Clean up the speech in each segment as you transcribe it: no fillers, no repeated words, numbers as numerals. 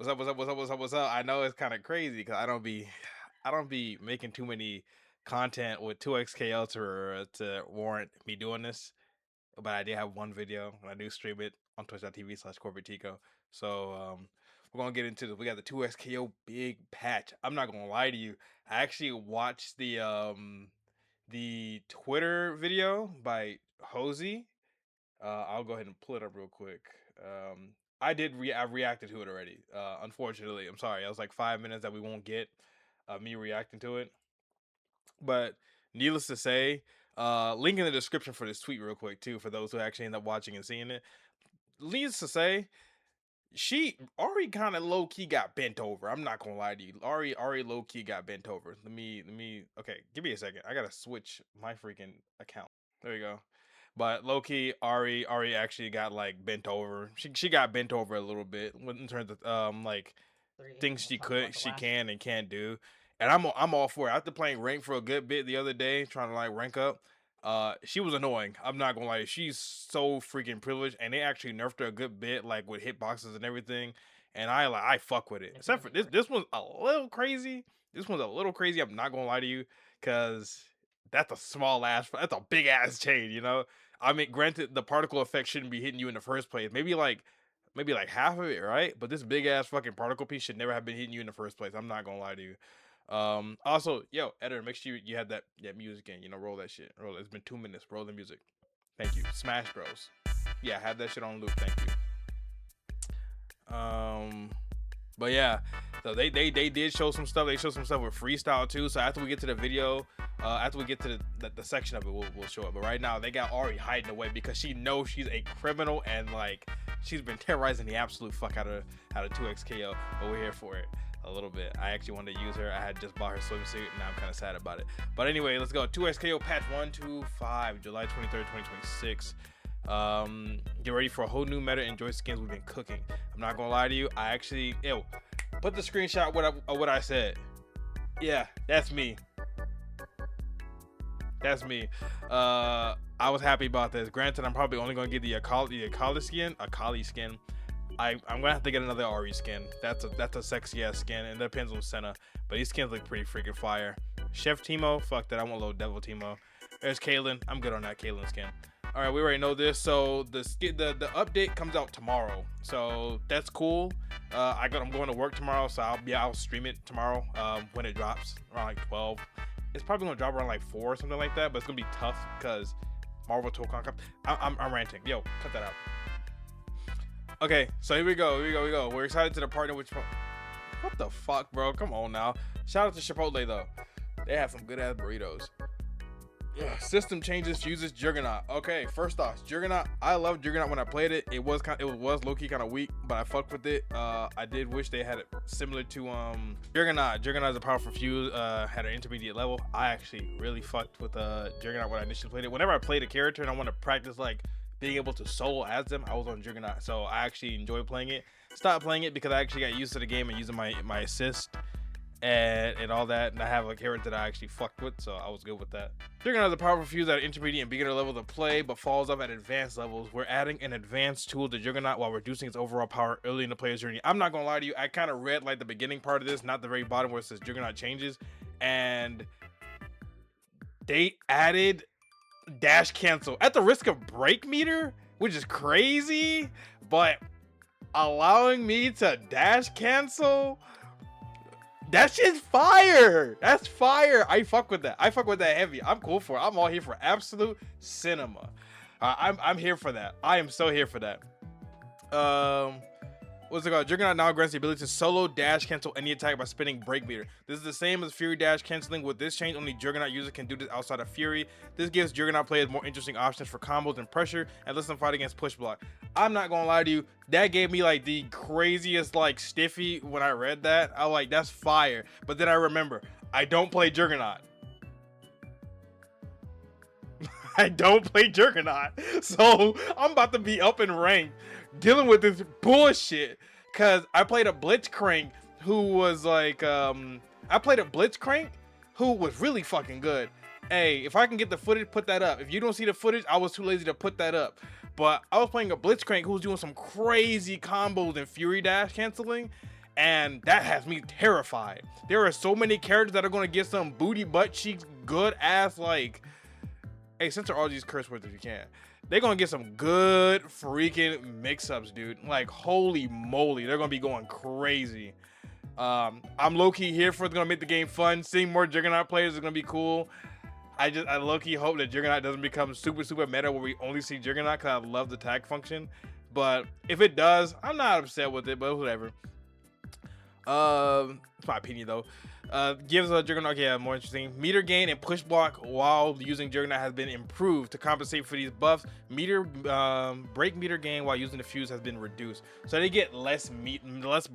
What's up? What's up? What's up? What's up? What's up? I know it's kind of crazy because I don't be making too many content with 2xKL to warrant me doing this. But I did have one video and I do stream it on twitch.tv/CorbettTico. So we're gonna get into this. We got the 2xKO big patch. I'm not gonna lie to you. I actually watched the Twitter video by Hosey. I'll go ahead and pull it up real quick. I reacted to it already. Unfortunately, I'm sorry. It was like 5 minutes that we won't get me reacting to it. But needless to say, link in the description for this tweet real quick too for those who actually end up watching and seeing it. Needless to say, Ahri kind of low key got bent over. I'm not gonna lie to you. Ahri low key got bent over. Let me. Okay, give me a second. I gotta switch my freaking account. There we go. But low key, Ahri actually got like bent over. She got bent over a little bit in terms of like things she can and can't do. And I'm all for it. After playing rank for a good bit the other day, trying to like rank up, she was annoying. I'm not gonna lie. She's so freaking privileged, and they actually nerfed her a good bit, like with hitboxes and everything. And I fuck with it. Except for this one's a little crazy. This one's a little crazy. I'm not gonna lie to you, cause that's that's a big ass chain, you know. I mean, granted, the particle effect shouldn't be hitting you in the first place. Maybe like half of it, right? But this big ass fucking particle piece should never have been hitting you in the first place. I'm not gonna lie to you. Also, yo, editor, make sure you have that music in. You know, roll that shit. Roll it. It's been 2 minutes. Roll the music. Thank you. Smash Bros. Yeah, have that shit on loop. Thank you. But yeah, so they did show some stuff. They showed some stuff with freestyle too. So after we get to the video, after we get to the section of it, we'll show it. But right now they got Ahri hiding away because she knows she's a criminal and like she's been terrorizing the absolute fuck out of 2xKO. But we're here for it a little bit. I actually wanted to use her. I had just bought her swimsuit and now I'm kind of sad about it. But anyway, let's go. 2xKO patch 125, July 23rd, 2026. Get ready for a whole new meta. Enjoy skins we've been cooking. I'm not gonna lie to you. I actually put the screenshot of what I said. Yeah, that's me. That's me. I was happy about this. Granted, I'm probably only gonna get the Akali skin. I'm gonna have to get another Ahri skin. That's a sexy ass skin, and it depends on Senna. But these skins look pretty freaking fire. Chef Teemo, fuck that. I want little Devil Teemo. There's Caitlyn. I'm good on that Caitlyn skin. All right, we already know this. So the update comes out tomorrow, so that's cool. I'm going to work tomorrow, so I'll stream it tomorrow when it drops around like 12. It's probably gonna drop around like 4 or something like that, but it's gonna be tough because Marvel Tokon. I'm ranting. Yo, cut that out. Okay, so here we go. We're excited to partner with. What the fuck, bro? Come on now. Shout out to Chipotle though. They have some good ass burritos. System changes, fuses Juggernaut. Okay, first off, Juggernaut. I loved Juggernaut when I played it. It was low-key kind of weak, but I fucked with it. I did wish they had it similar to Juggernaut. Juggernaut is a powerful fuse, had an intermediate level. I actually really fucked with Juggernaut when I initially played it. Whenever I played a character and I want to practice like being able to solo as them, I was on Juggernaut. So I actually enjoyed playing it. Stopped playing it because I actually got used to the game and using my assist and all that, and I have a character that I actually fucked with, so I was good with that. Juggernaut has a powerful fuse at intermediate and beginner levels of play, but falls off at advanced levels. We're adding an advanced tool to Juggernaut while reducing its overall power early in the player's journey. I'm not gonna lie to you, I kind of read like the beginning part of this, not the very bottom where it says Juggernaut changes, and they added dash cancel at the risk of break meter, which is crazy, but allowing me to dash cancel. That shit's fire. That's fire. I fuck with that. I fuck with that heavy. I'm cool for it. I'm all here for absolute cinema. I'm here for that. I am so here for that. What's it called? Juggernaut now grants the ability to solo dash cancel any attack by spinning break meter. This is the same as Fury dash canceling. With this change, only Juggernaut users can do this outside of Fury. This gives Juggernaut players more interesting options for combos and pressure, and lets them fight against push block. I'm not gonna lie to you, that gave me like the craziest like stiffy when I read that. I was like, that's fire. But then I remember, I don't play Juggernaut. I don't play Juggernaut, so I'm about to be up in rank dealing with this bullshit, because I played a Blitzcrank who was like who was really fucking good. Hey, if I can get the footage, put that up. If you don't see the footage, I was too lazy to put that up, but I was playing a Blitzcrank who was doing some crazy combos and Fury dash canceling, and that has me terrified. There are so many characters that are going to get some booty butt cheeks good ass, like, hey, censor all these curse words if you can. They're going to get some good freaking mix-ups, dude. Like, holy moly, they're going to be going crazy. I'm low-key here for it's going to make the game fun. Seeing more Juggernaut players is going to be cool. I low-key hope that Juggernaut doesn't become super meta where we only see Juggernaut, because I love the tag function. But if it does, I'm not upset with it, but whatever. It's my opinion though. Gives a Juggernaut, yeah, more interesting. Meter gain and push block while using Juggernaut has been improved to compensate for these buffs. Break meter gain while using the fuse has been reduced, so they get less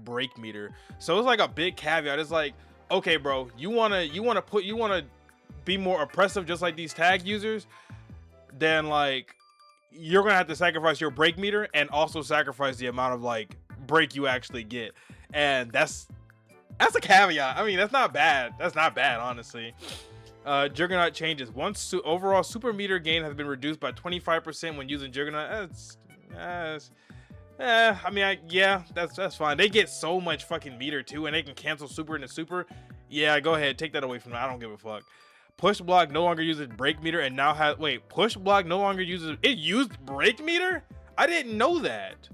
break meter. So it's like a big caveat. It's like, okay, bro, you wanna be more oppressive just like these tag users, then like you're gonna have to sacrifice your break meter and also sacrifice the amount of like break you actually get. And that's a caveat. I mean, that's not bad. That's not bad, honestly. Juggernaut changes. Once overall super meter gain has been reduced by 25% when using Juggernaut. I mean, yeah, that's fine. They get so much fucking meter too, and they can cancel super into super. Yeah, go ahead, take that away from them. I don't give a fuck. Push block no longer uses break meter and now has push block no longer uses it. Used break meter? I didn't know that.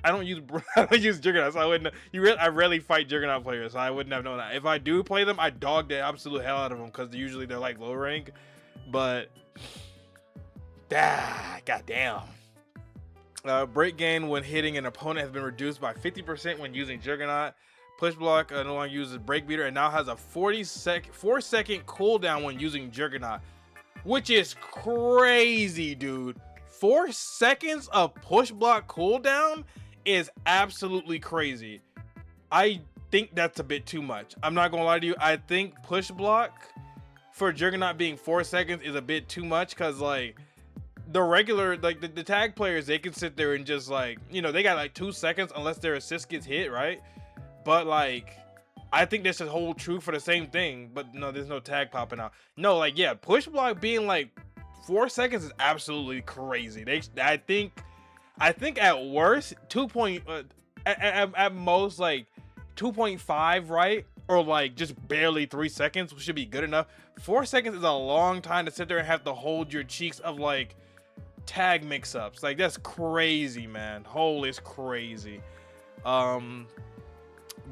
I don't use Juggernaut, so I wouldn't. I rarely fight Juggernaut players, so I wouldn't have known that. If I do play them, I dog the absolute hell out of them because usually they're like low rank. But goddamn. Break gain when hitting an opponent has been reduced by 50% when using Juggernaut. Push block no longer uses break meter and now has a 4-second cooldown when using Juggernaut, which is crazy, dude. 4 seconds of push block cooldown is absolutely crazy. I think that's a bit too much. I'm not gonna lie to you. I think push block for Juggernaut being 4 seconds is a bit too much, because like the regular, like the tag players, they can sit there and just like, you know, they got like 2 seconds unless their assist gets hit, right? But like, I think this should hold true for the same thing, but no, there's no tag popping out. No, like, yeah, push block being like 4 seconds is absolutely crazy. I think at worst at most like 2.5, right? Or like just barely 3 seconds should be good enough. 4 seconds is a long time to sit there and have to hold your cheeks of like tag mix-ups. Like, that's crazy, man. Holy, it's crazy.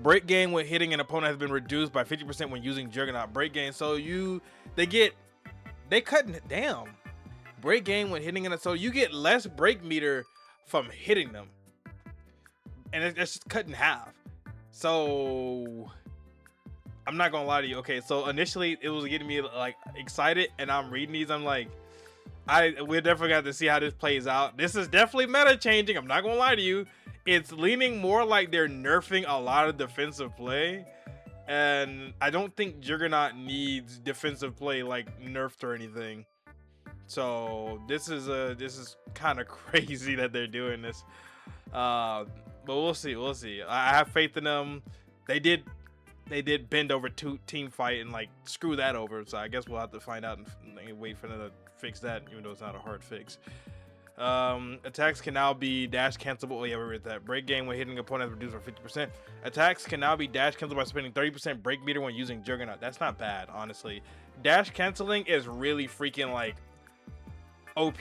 Break gain when hitting an opponent has been reduced by 50% when using Juggernaut. Break gain, so they cutting it down. Break gain when hitting so you get less break meter from hitting them, and it's just cut in half. So I'm not gonna lie to you. Okay, so initially it was getting me like excited, and I'm reading these. I'm like, we're definitely gonna have to see how this plays out. This is definitely meta changing. I'm not gonna lie to you. It's leaning more like they're nerfing a lot of defensive play, and I don't think Juggernaut needs defensive play like nerfed or anything. So this is kind of crazy that they're doing this, but we'll see. I have faith in them. They did bend over team fight and like screw that over, so I guess we'll have to find out and wait for them to fix that, even though it's not a hard fix. Attacks can now be dash cancelable. Oh yeah, we read that. Break gain when hitting opponents reduced by 50%. Attacks can now be dash cancelable by spending 30% break meter when using Juggernaut. That's not bad, honestly. Dash canceling is really freaking like OP,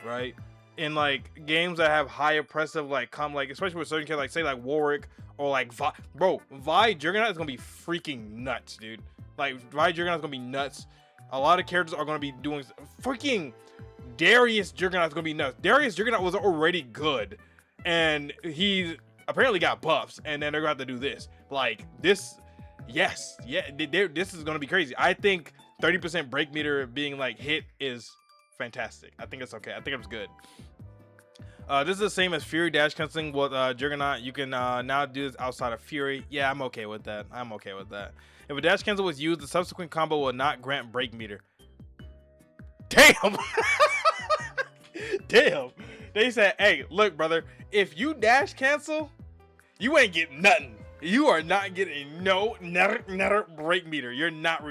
right? In like games that have high oppressive, like especially with certain characters, like say like Warwick or like Vi Juggernaut is gonna be freaking nuts, dude. Like Vi Juggernaut is gonna be nuts. A lot of characters are gonna be doing freaking Darius Juggernaut is gonna be nuts. Darius Juggernaut was already good, and he apparently got buffs, and then they're gonna have to do this. Like this, yes, yeah, this is gonna be crazy. I think 30% break meter being like hit is fantastic. I think it's okay. I think it's good. This is the same as Fury dash canceling with Juggernaut. You can now do this outside of Fury. Yeah, I'm okay with that. If a dash cancel was used, the subsequent combo will not grant break meter. Damn. Damn. They said, hey, look, brother, if you dash cancel, you ain't getting nothing. You are not getting never break meter. You're not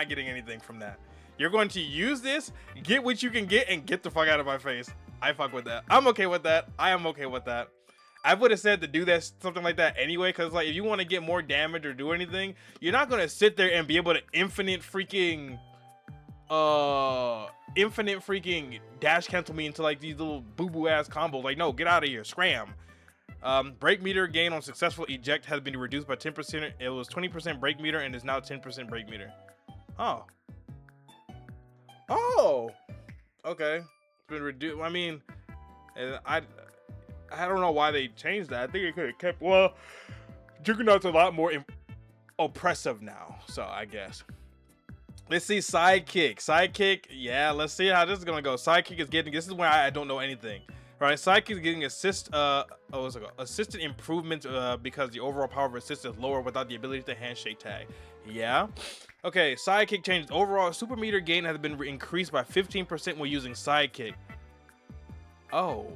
getting anything from that. You're going to use this, get what you can get, and get the fuck out of my face. I fuck with that. I'm okay with that. I am okay with that. I would have said to do that something like that anyway, because like if you want to get more damage or do anything, you're not gonna sit there and be able to infinite freaking dash cancel me into like these little boo-boo ass combos. Like, no, get out of here, scram. Break meter gain on successful eject has been reduced by 10%. It was 20% break meter and is now 10% break meter. Oh, okay, it's been reduced. I mean, I don't know why they changed that. I think it could have kept, well, Juggernaut's a lot more oppressive now, so I guess. Let's see Sidekick. Yeah, let's see how this is gonna go. Sidekick is getting, this is where I don't know anything. Right, Sidekick is getting assisted improvement because the overall power of assist is lower without the ability to handshake tag. Yeah. Okay, Sidekick changes. Overall super meter gain has been increased by 15% when using Sidekick. Oh.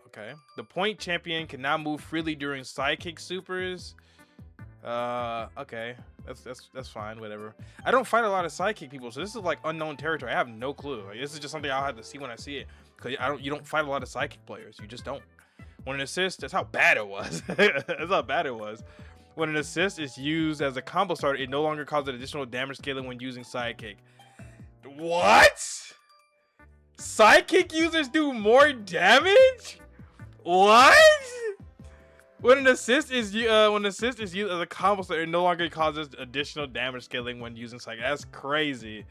Okay. The point champion can now move freely during Sidekick supers. Okay. That's fine, whatever. I don't fight a lot of Sidekick people, so this is like unknown territory. I have no clue. Like, this is just something I'll have to see when I see it. Cause you don't fight a lot of Sidekick players. You just don't. When an assist, that's how bad it was. That's how bad it was. When an assist is used as a combo starter, it no longer causes additional damage scaling when using Sidekick. What? Sidekick users do more damage? What? When an assist is used as a combo starter, it no longer causes additional damage scaling when using Sidekick. That's crazy.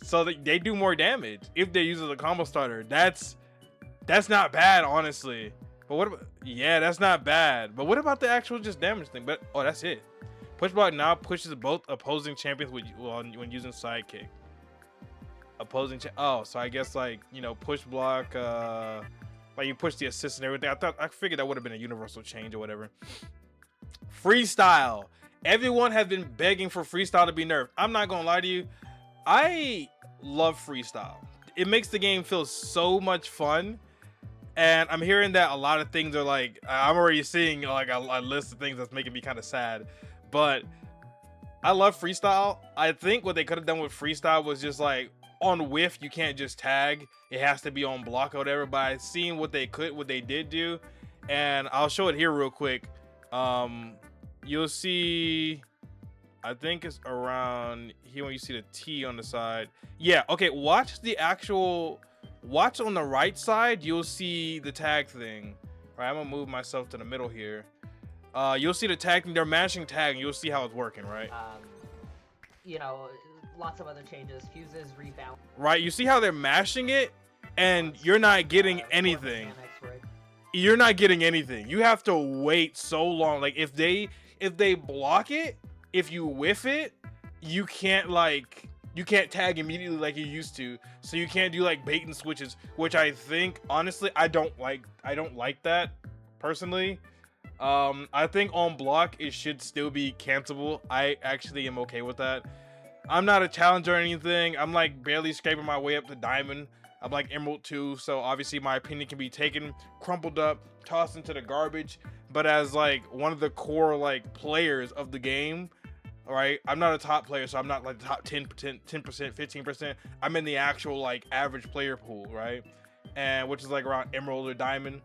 So they do more damage if they use it as a combo starter. That's not bad, honestly. But what about, yeah, that's not bad. But what about the actual just damage thing? But oh, that's it. Push block now pushes both opposing champions when using Sidekick. Oh, so I guess like, you know, push block, like you push the assist and everything. I figured that would have been a universal change or whatever. Freestyle. Everyone has been begging for Freestyle to be nerfed. I'm not gonna lie to you. I love Freestyle. It makes the game feel so much fun. And I'm hearing that a lot of things are like, I'm already seeing like a list of things that's making me kind of sad. But I love Freestyle. I think what they could have done with Freestyle was just like, on whiff, you can't just tag. It has to be on block or whatever. But I seen what they did do. And I'll show it here real quick. You'll see, I think it's around here when you see the T on the side. Yeah, okay, watch on the right side, you'll see the tag thing. All right, I'm gonna move myself to the middle here. You'll see the tag thing, they're mashing tag, and you'll see how it's working, right? You know, lots of other changes, fuses, rebound. Right, you see how they're mashing it, and you're not getting anything. You're not getting anything. You have to wait so long. Like if they block it, if you whiff it, you can't tag immediately like you used to. So you can't do like bait and switches, which I think honestly I don't like that personally. I think on block it should still be cancelable. I actually am okay with that. I'm not a challenger or anything. I'm like barely scraping my way up to diamond. I'm like Emerald 2, so obviously my opinion can be taken, crumpled up, tossed into the garbage. But as like one of the core like players of the game, all right, I'm not a top player, so I'm not like the top 10%, 15%. I'm in the actual like average player pool, right? And which is like around Emerald or Diamond.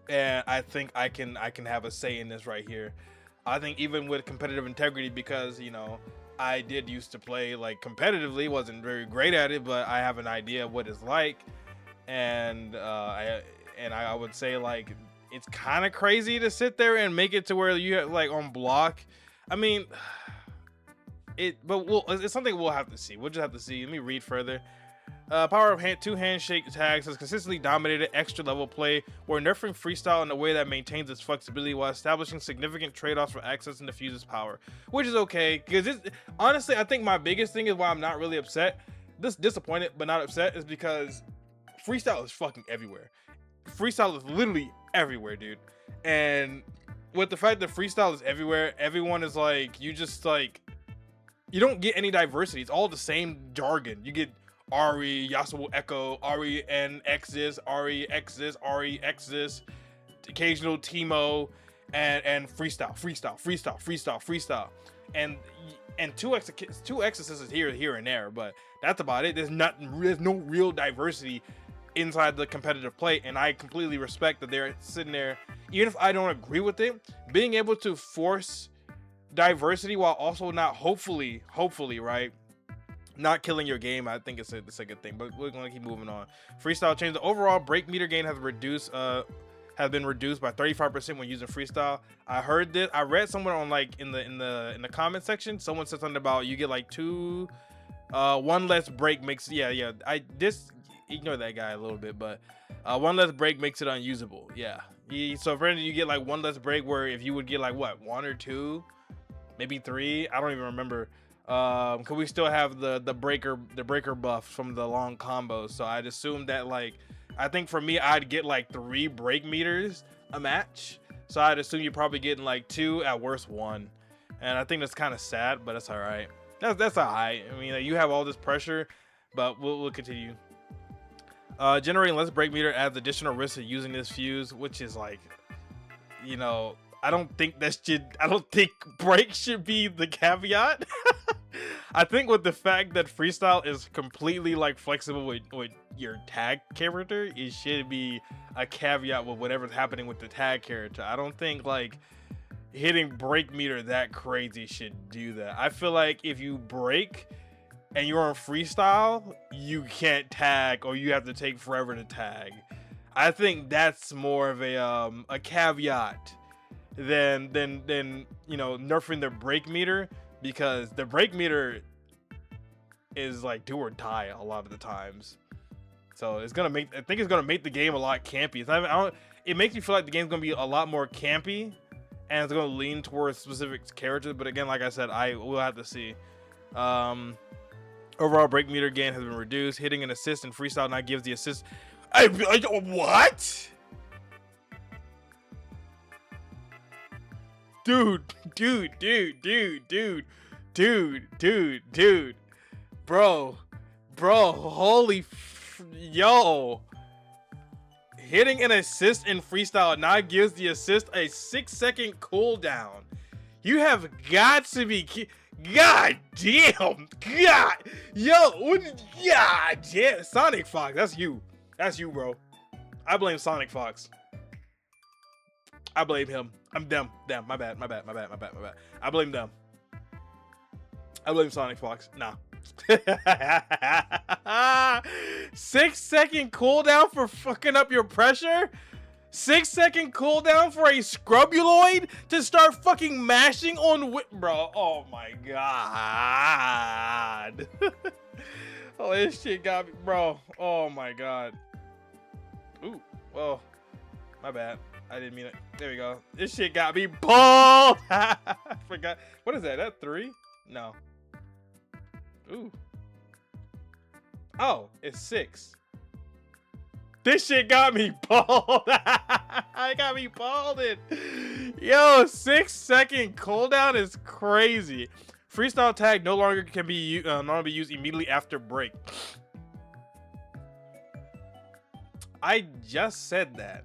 And I think I can have a say in this right here. I think even with competitive integrity, because you know, I did used to play like competitively, wasn't very great at it, but I have an idea of what it's like. And I would say like it's kind of crazy to sit there and make it to where you have, like on block. I mean, it's something we'll have to see. We'll just have to see. Let me read further. Power of two handshake tags has consistently dominated extra level play, where nerfing Freestyle in a way that maintains its flexibility while establishing significant trade-offs for access and Fuse's power, which is okay. Because honestly, I think my biggest thing is why I'm not really upset, disappointed but not upset, is because Freestyle is fucking everywhere. Freestyle is literally everywhere, dude. And with the fact that Freestyle is everywhere, everyone is like, you don't get any diversity. It's all the same jargon. You get Ahri, Yasuo Echo, Ahri and X this, Ahri X this, Ahri X this, occasional Teemo, and freestyle. And two exorcists here and there, but that's about it. There's no real diversity inside the competitive play, and I completely respect that they're sitting there, even if I don't agree with it, being able to force diversity while also not hopefully right, not killing your game. I think it's a good thing, but we're gonna keep moving on. Freestyle change. The overall break meter gain has been reduced by 35% when using freestyle. I heard this. I read somewhere on like in the comment section. Someone said something about you get like one less break makes ignore that guy a little bit, but one less break makes it unusable. Yeah. So for instance, you get like one less break where if you would get like what, 1 or 2, maybe 3. I don't even remember. Cause we still have the breaker buff from the long combos. So I'd assume that like, I think for me, I'd get like 3 break meters a match. So I'd assume you're probably getting like 2, at worst 1. And I think that's kind of sad, but that's all right. That's all right. I mean, like, you have all this pressure, but we'll continue. Generating less break meter adds additional risk of using this fuse, which is like, you know, I don't think break should be the caveat. I think with the fact that freestyle is completely like flexible with your tag character, it should be a caveat with whatever's happening with the tag character. I don't think like hitting break meter that crazy should do that. I feel like if you break and you're on freestyle, you can't tag, or you have to take forever to tag. I think that's more of a caveat than you know, nerfing the break meter, because the break meter is like do or die a lot of the times. So it's gonna make, I think it's gonna make the game a lot campy. It's not, it makes me feel like the game's gonna be a lot more campy, and it's gonna lean towards specific characters. But again, like I said, I will have to see. Overall break meter gain has been reduced. Hitting an assist in freestyle now gives the assist. What? Dude. Bro, holy yo. Hitting an assist in freestyle now gives the assist a 6-second cooldown. You have got to be God damn. God. Yo. God damn. Sonic Fox. That's you, bro. I blame Sonic Fox. I blame him. I'm them. My bad. I blame them. I blame Sonic Fox. Nah. 6-second cooldown for fucking up your pressure? 6-second cooldown for a scrubuloid to start fucking mashing on bro. Oh my god. Oh, this shit got me, bro. Oh my god. Ooh, well, my bad. I didn't mean it. There we go. This shit got me bald. I forgot. What is that? That 3? No. Ooh. Oh, it's 6. This shit got me bald. I got me balded. Yo, 6-second cooldown is crazy. Freestyle tag no longer can be used immediately after break. I just said that.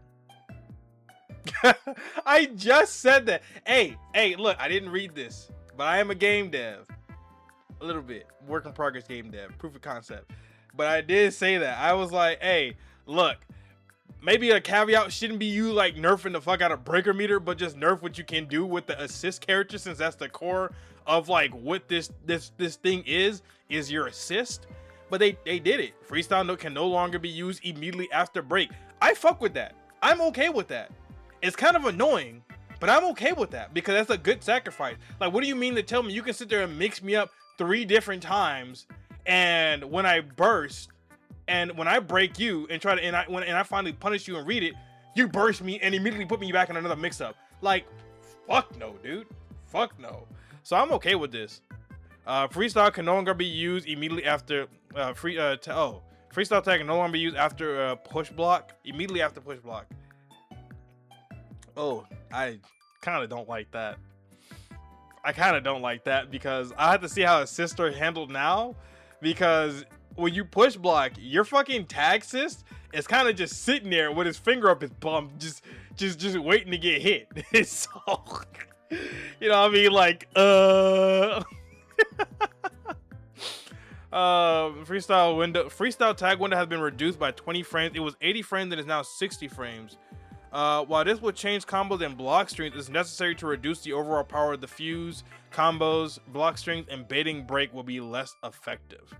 I just said that. Hey, look, I didn't read this, but I am a game dev. A little bit. Work in progress game dev. Proof of concept. But I did say that. I was like, hey, look, maybe a caveat shouldn't be you like nerfing the fuck out of breaker meter, but just nerf what you can do with the assist character, since that's the core of like what this thing is your assist. But they did it. Freestyle can no longer be used immediately after break. I fuck with that. I'm okay with that. It's kind of annoying, but I'm okay with that because that's a good sacrifice. Like, what do you mean to tell me you can sit there and mix me up 3 different times, and when I burst and when I break you and try to and I finally punish you and read it, you burst me and immediately put me back in another mix-up? Like, fuck no, dude. Fuck no. So I'm okay with this. Freestyle can no longer be used immediately after freestyle tag can no longer be used after push block. Immediately after push block. Oh, I kind of don't like that. Because I have to see how assist are handled now. Because when you push block, your fucking tag assist is kind of just sitting there with his finger up his bum, just waiting to get hit. It's so, you know what I mean? Like, Freestyle tag window has been reduced by 20 frames. It was 80 frames and is now 60 frames. While this will change combos and block strings, it's necessary to reduce the overall power of the fuse, combos, block strings, and baiting break will be less effective.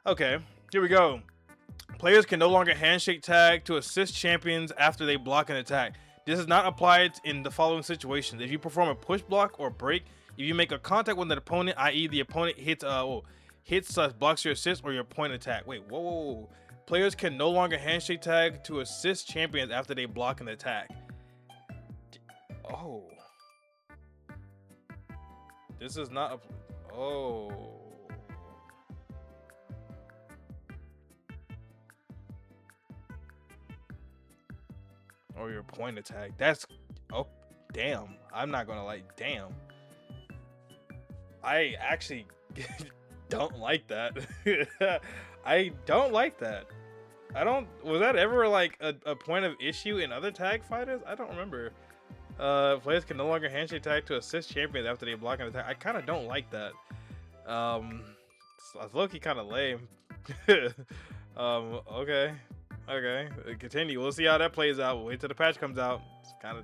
Okay, here we go. Players can no longer handshake tag to assist champions after they block an attack. This is not applied in the following situations. If you perform a push block or break, if you make a contact with an opponent, i.e. the opponent hits blocks your assist or your point attack. Wait, whoa. Players can no longer handshake tag to assist champions after they block an attack. Oh. This is not a... Oh. Or your point attack. That's... Oh, damn. I'm not gonna like... Damn. I actually don't like that. I don't like that. Was that ever like a point of issue in other tag fighters? I don't remember. Players can no longer handshake tag to assist champions after they block an attack. I kind of don't like that. It's low-key kind of lame. Okay. Continue. We'll see how that plays out. We'll wait till the patch comes out. It's kind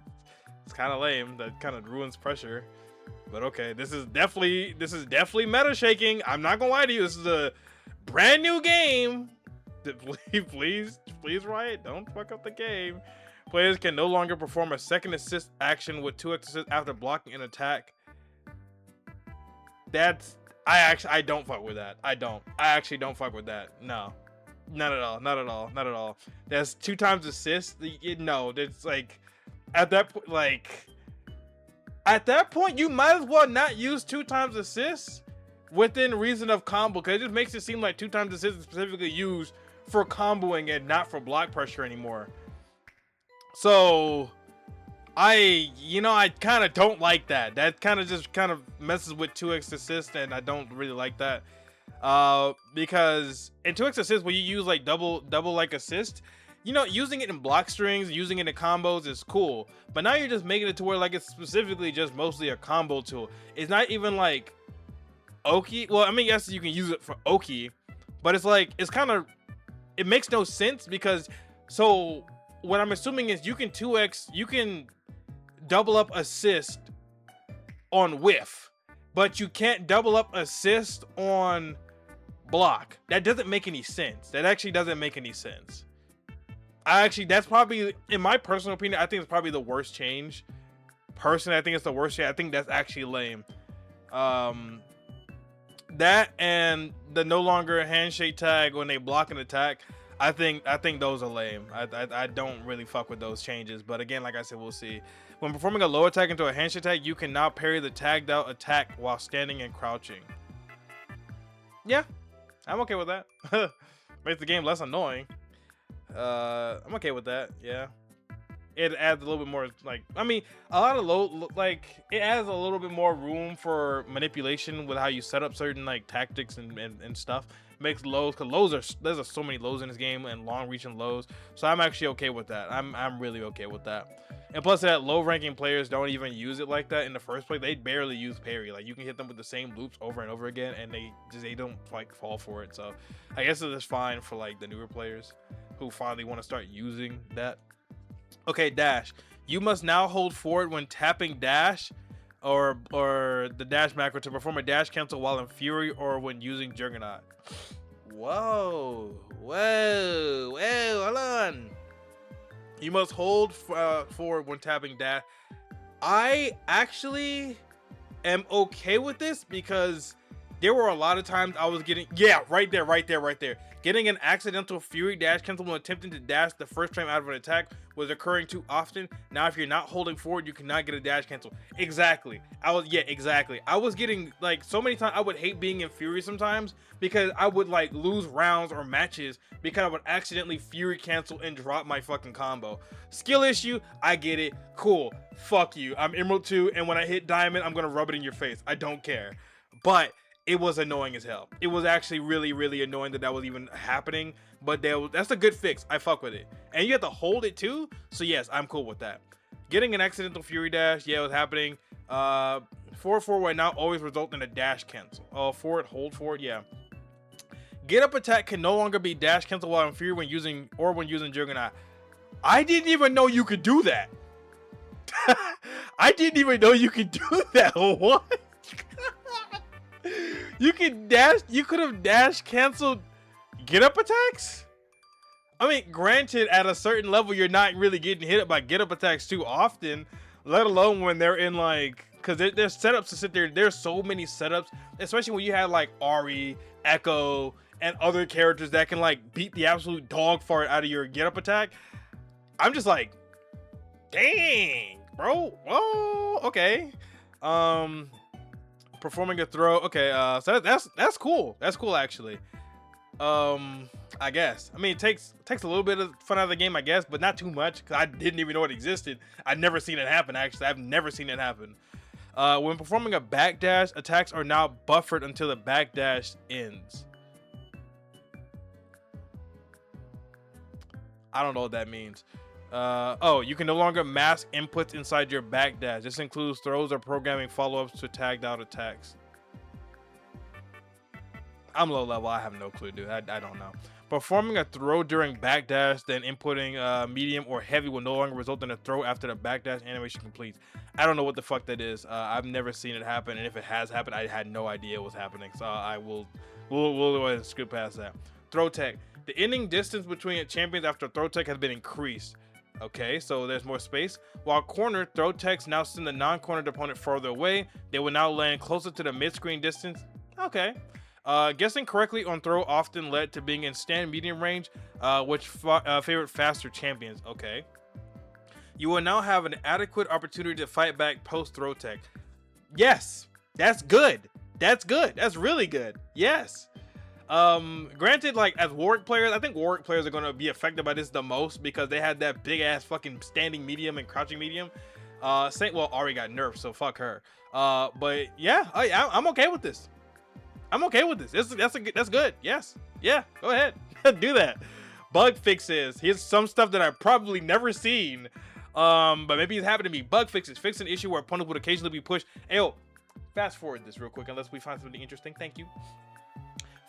of lame. That kind of ruins pressure. But okay, this is definitely meta shaking. I'm not gonna lie to you. This is a brand new game. Please, Riot, don't fuck up the game. Players can no longer perform a second assist action with 2x assists after blocking an attack. I don't fuck with that. I actually don't fuck with that. No. Not at all. That's 2 times assist. No, it's like at that point, you might as well not use 2 times assists within reason of combo, because it just makes it seem like 2 times assists is specifically used for comboing and not for block pressure anymore. So I kind of don't like that. That kind of messes with 2x assist, and I don't really like that. Because in 2x assist, when you use like double like assist, using it in block strings, using it in combos is cool. But now you're just making it to where like it's specifically just mostly a combo tool. It's not even like Oki. Well, I mean, yes, you can use it for Oki, but it makes no sense, because so what I'm assuming is you can double up assist on whiff, but you can't double up assist on block. That doesn't make any sense. That actually doesn't make any sense. That's probably, in my personal opinion, I think it's probably the worst change. Personally, I think it's the worst change. I think that's actually lame. That and the no longer handshake tag when they block an attack, I think those are lame. I don't really fuck with those changes. But again, like I said, we'll see. When performing a low attack into a handshake tag, you can now parry the tagged out attack while standing and crouching. Yeah, I'm okay with that. Makes the game less annoying. I'm okay with that. Yeah, it adds a little bit more, like, I mean, a lot of it adds a little bit more room for manipulation with how you set up certain like tactics and stuff. Makes lows, because there's so many lows in this game, and long reaching lows. So I'm actually okay with that. I'm really okay with that. And plus, that low ranking players don't even use it like that in the first place. They barely use parry. Like, you can hit them with the same loops over and over again, and they don't like fall for it. So I guess it is fine for like the newer players who finally want to start using that. Okay, dash. You must now hold forward when tapping dash or the dash macro to perform a dash cancel while in Fury or when using Juggernaut. Whoa, hold on. You must hold forward when tapping dash. I actually am okay with this, because there were a lot of times I was getting, right there. Getting an accidental Fury dash cancel when attempting to dash the first frame out of an attack was occurring too often. Now, if you're not holding forward, you cannot get a dash cancel. Exactly. I was getting, like, so many times I would hate being in Fury sometimes, because I would like lose rounds or matches because I would accidentally Fury cancel and drop my fucking combo. Skill issue, I get it. Cool. Fuck you. I'm Emerald 2, and when I hit Diamond, I'm gonna rub it in your face. I don't care. But it was annoying as hell. It was actually really, really annoying that was even happening. But that's a good fix. I fuck with it. And you have to hold it too. So yes, I'm cool with that. Getting an accidental Fury dash, yeah, it was happening. Forward will now always result in a dash cancel. Forward, hold forward, yeah. Get up attack can no longer be dash cancel while inferior when using Juggernaut. I didn't even know you could do that. I didn't even know you could do that. What? You could have dash canceled get up attacks? I mean, granted, at a certain level, you're not really getting hit by get up attacks too often, let alone when they're in like, because there's setups to sit there. There's so many setups, especially when you have like Ahri, Echo, and other characters that can like beat the absolute dog fart out of your get up attack. I'm just like, dang, bro. Whoa, okay. Performing a throw. Okay, so that's cool. That's cool actually. I guess. I mean, it takes a little bit of fun out of the game, I guess, but not too much because I didn't even know it existed. I've never seen it happen. Actually, I've never seen it happen. When performing a backdash, attacks are now buffered until the backdash ends. I don't know what that means. Oh, you can no longer mask inputs inside your backdash. This includes throws or programming follow-ups to tagged out attacks. I'm low level. I have no clue, dude. I don't know. Performing a throw during backdash, then inputting medium or heavy will no longer result in a throw after the backdash animation completes. I don't know what the fuck that is. I've never seen it happen, and if it has happened, I had no idea it was happening. So we'll go ahead and skip past that. Throw tech. The ending distance between champions after throw tech has been increased. Okay, so there's more space. While cornered, throw techs now send the non-cornered opponent further away. They will now land closer to the mid-screen distance. Okay. Guessing correctly on throw often led to being in stand medium range, which favored faster champions. Okay. You will now have an adequate opportunity to fight back post throw tech. Yes, that's good. That's good. That's really good. Yes. Granted, like as Warwick players, I think Warwick players are going to be affected by this the most because they had that big ass fucking standing medium and crouching medium. Well, Ahri got nerfed, so fuck her. But yeah, I'm okay with this. I'm okay with this. That's good. Yes. Yeah. Go ahead. Do that. Bug fixes. Here's some stuff that I've probably never seen. But maybe it's happened to me. Bug fixes. Fix an issue where opponents would occasionally be pushed. Ayo, fast forward this real quick unless we find something interesting. Thank you.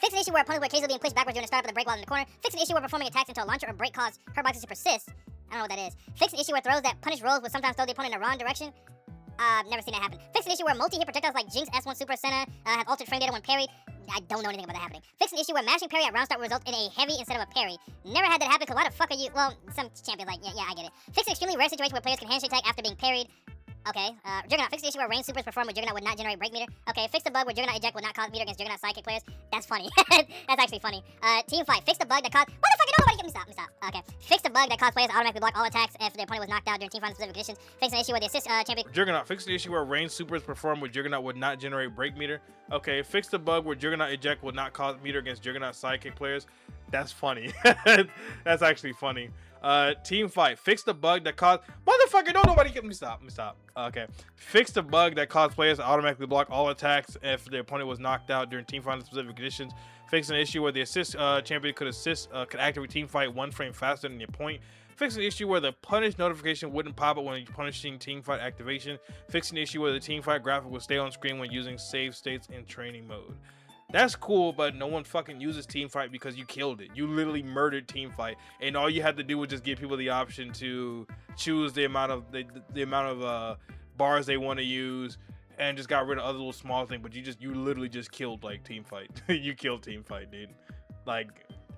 Fix an issue where opponents were occasionally being pushed backwards during the startup of the break while in the corner. Fix an issue where performing attacks into a launcher or break cause hurt boxes to persist. I don't know what that is. Fix an issue where throws that punish rolls will sometimes throw the opponent in the wrong direction. Never seen that happen. Fix an issue where multi-hit projectiles like Jinx, S1 Super Senna have altered frame data when parried. I don't know anything about that happening. Fix an issue where mashing parry at round start will result in a heavy instead of a parry. Never had that happen because why the fuck are you... Well, some champions like, yeah, I get it. Fix an extremely rare situation where players can handshake tag after being parried. Okay, Juggernaut. Fix the issue where range supers perform with Juggernaut would not generate break meter. Okay, fix the bug where Juggernaut eject would not cause meter against Juggernaut sidekick players. That's funny. That's actually funny. Team fight. Fix the bug that caused... Motherfucker, nobody get me stop. Okay. Fix the bug that caused players to automatically block all attacks if their opponent was knocked out during team fight specific conditions. Fix an issue where the assist champion... Juggernaut. Fix the issue where range supers perform with Juggernaut would not generate break meter. Okay, fix the bug where Juggernaut eject will not cause meter against Juggernaut sidekick players. That's funny. That's actually funny. Team fight. Fix the bug that caused... Motherfucker, don't nobody get me stop. Okay. Fix the bug that caused players to automatically block all attacks if their opponent was knocked out during team fight in specific conditions. Fix an issue where the assist champion could activate team fight one frame faster than your point. Fix an issue where the punish notification wouldn't pop up when you're punishing team fight activation. Fix an issue where the team fight graphic will stay on screen when using save states in training mode. That's cool, but no one fucking uses Teamfight because you killed it. You literally murdered Teamfight, and all you had to do was just give people the option to choose the amount of the amount of bars they want to use, and just got rid of other little small things. But you literally just killed like Teamfight. You killed Teamfight, dude. Like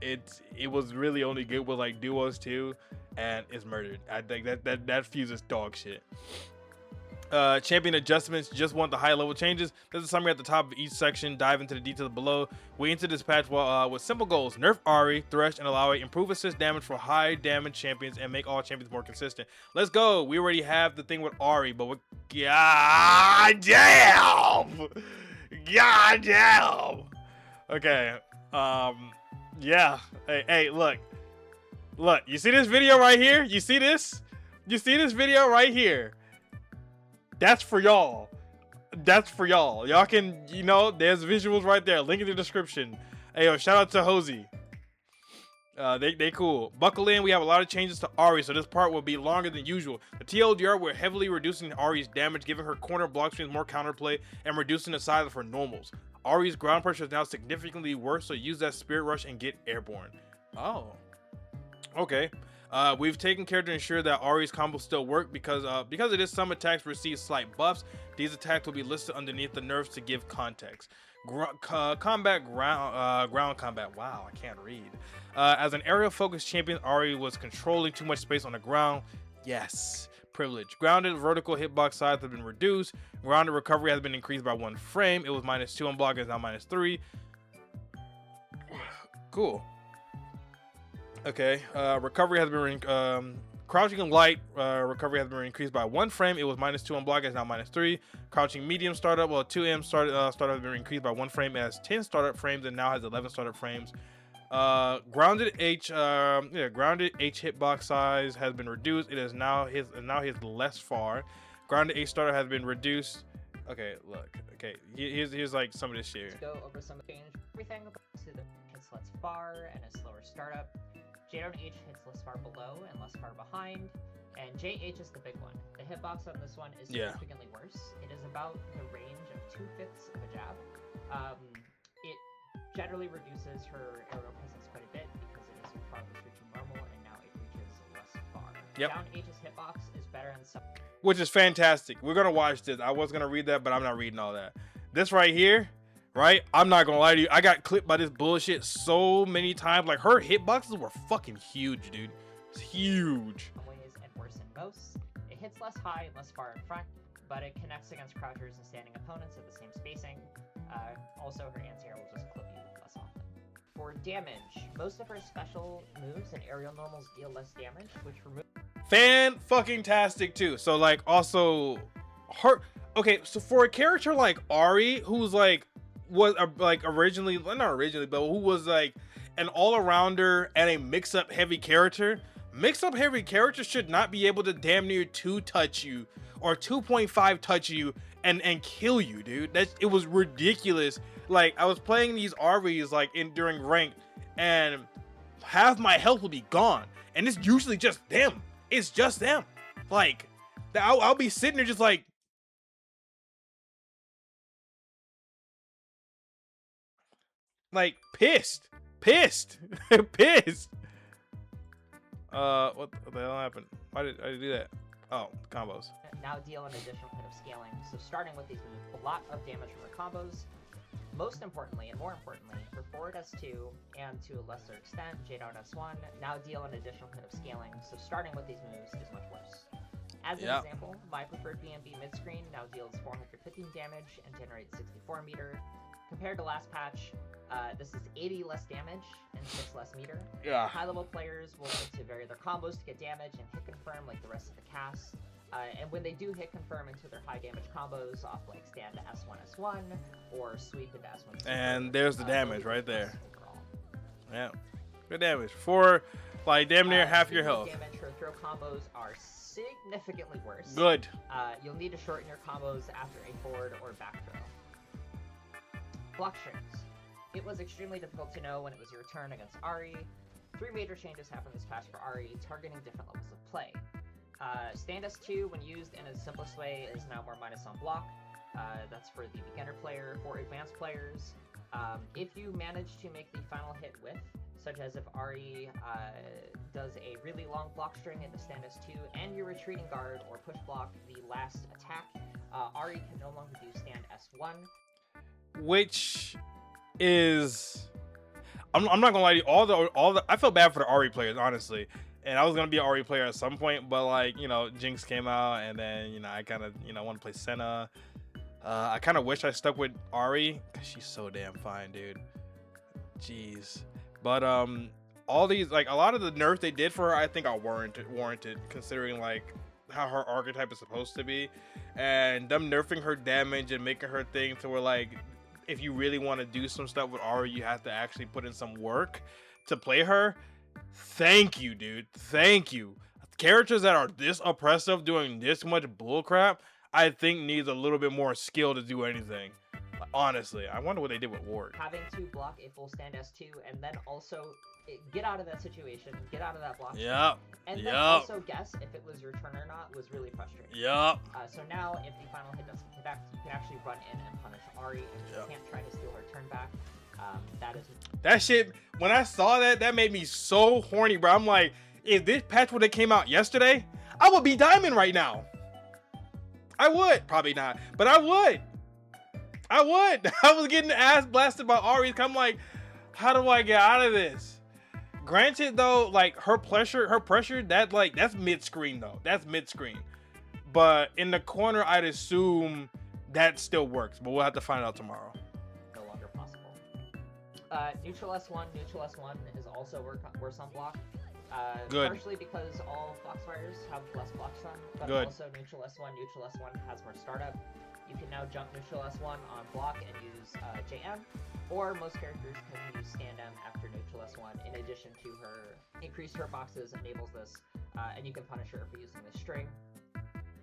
it was really only good with like duos too, and it's murdered. I think that fuse is dog shit. Champion adjustments. Just want the high level changes. There's a summary at the top of each section. Dive into the details below. We enter this patch with simple goals: nerf Ahri, Thresh, and Alawi, improve assist damage for high damage champions, and make all champions more consistent. Let's go. We already have the thing with Ahri, but with god damn. Okay. Yeah. Hey, look. You see this video right here? You see this video right here? That's for y'all. Y'all can, there's visuals right there. Link in the description. Hey, yo, shout out to Hosey. They cool. Buckle in. We have a lot of changes to Ahri, so this part will be longer than usual. The TLDR will heavily reducing Ahri's damage, giving her corner block strings more counterplay, and reducing the size of her normals. Ahri's ground pressure is now significantly worse, so use that Spirit Rush and get airborne. Oh. Okay. We've taken care to ensure that Ahri's combos still work because it is some attacks receive slight buffs. These attacks will be listed underneath the nerfs to give context. Ground combat. Wow, I can't read. As an aerial focused champion, Ahri was controlling too much space on the ground. Yes, privilege. Grounded vertical hitbox size has been reduced. Grounded recovery has been increased by 1 frame. It was -2 on block, it's now -3. Cool. Okay, recovery has been crouching and light recovery has been increased by 1 frame. It was -2 on block, it's now -3. Crouching medium startup, well, 2M startup has been increased by 1 frame. It has 10 startup frames and now has 11 startup frames. Grounded H hitbox size has been reduced. It is now his less far. Grounded H startup has been reduced. Okay, look. Okay, here's like some of this shit. Let's go over some change everything to the hits less far and a slower startup. J down H hits less far below and less far behind, and JH is the big one. The hitbox on this one is significantly worse. It is about the range of 2/5 of a jab. It generally reduces her aerial presence quite a bit because it is far closer to normal, and now it reaches less far. Yep. Down H's hitbox is better on some. Which is fantastic. We're gonna watch this. I was gonna read that, but I'm not reading all that. This right here, right? I'm not gonna lie to you. I got clipped by this bullshit so many times. Like, her hitboxes were fucking huge, dude. It's huge. Ways and worse in most. It hits less high and less far in front, but it connects against crouchers and standing opponents at the same spacing. Also, her anti-air will just clip you less often. For damage, most of her special moves and aerial normals deal less damage, which removes. Fan-fucking-tastic too. So like, also her. Okay, so for a character like Ahri, who's like was like originally, well, not originally, but who was like an all-arounder and a mix-up heavy character. Mix-up heavy characters should not be able to damn near 2-touch you or 2.5 touch you and kill you, dude. It was ridiculous. Like, I was playing these Ahris like during rank, and half my health will be gone, and it's usually just them. It's just them. Like, I'll be sitting there just like, pissed. What the hell happened? Why did I do that? Oh, combos. Now deal an additional hit of scaling. So starting with these moves, a lot of damage from her combos. Most importantly, and more importantly, for forward S2 and to a lesser extent, J down S1, now deal an additional hit of scaling. So starting with these moves is much worse. As an example, my preferred BMB mid-screen now deals 415 damage and generates 64 meter. Compared to last patch, this is 80 less damage and 6 less meter. Yeah. High-level players will need to vary their combos to get damage and hit confirm like the rest of the cast. And when they do hit confirm into their high damage combos off like stand to S1 or sweep into S1. And there's the damage right there. Overall. Yeah, good damage for like damn near half your health. Damage her throw combos are significantly worse. Good. You'll need to shorten your combos after a forward or back throw. Block strings. It was extremely difficult to know when it was your turn against Ahri. 3 major changes happened this patch for Ahri, targeting different levels of play. Stand S2, when used in its simplest way, is now more minus on block. That's for the beginner player. For advanced players, if you manage to make the final hit with, such as if Ahri does a really long block string into stand S2 and your retreating guard or push block the last attack, Ahri can no longer do stand S1. Which is, I'm not gonna lie to you, all the I feel bad for the Ahri players, honestly. And I was gonna be an Ahri player at some point, but like, you know, Jinx came out, and then, you know, I kind of, you know, want to play Senna. I kind of wish I stuck with Ahri because she's so damn fine, dude. Jeez. But all these, like, a lot of the nerfs they did for her, I think are warranted considering like how her archetype is supposed to be, and them nerfing her damage and making her thing to where like, if you really want to do some stuff with Ahri, you have to actually put in some work to play her. Thank you, dude. Thank you. Characters that are this oppressive doing this much bullcrap, I think needs a little bit more skill to do anything. Honestly, I wonder what they did with Ward. Having to block a full stand S2 and then also get out of that situation, get out of that block. Yep. And then also guess if it was your turn or not was really frustrating. Yep. So now, if the final hit doesn't connect, you can actually run in and punish Ahri, and you can't try to steal her turn back. That shit, when I saw that, that made me so horny, bro. I'm like, if this patch would have came out yesterday, I would be diamond right now. I would. Probably not, but I would. I was getting ass blasted by Ahri. I'm like, how do I get out of this? Granted, though, like her pressure, that's mid-screen though. That's mid-screen. But in the corner, I'd assume that still works. But we'll have to find out tomorrow. No longer possible. Neutral S1 is also worse on block. Good. Partially because all Foxfires have less block stun, but Good. also neutral S1 has more startup. You can now jump neutral S1 on block and use JM, or most characters can use stand M after neutral S1. In addition to her increased hurt boxes enables this, and you can punish her for using this string.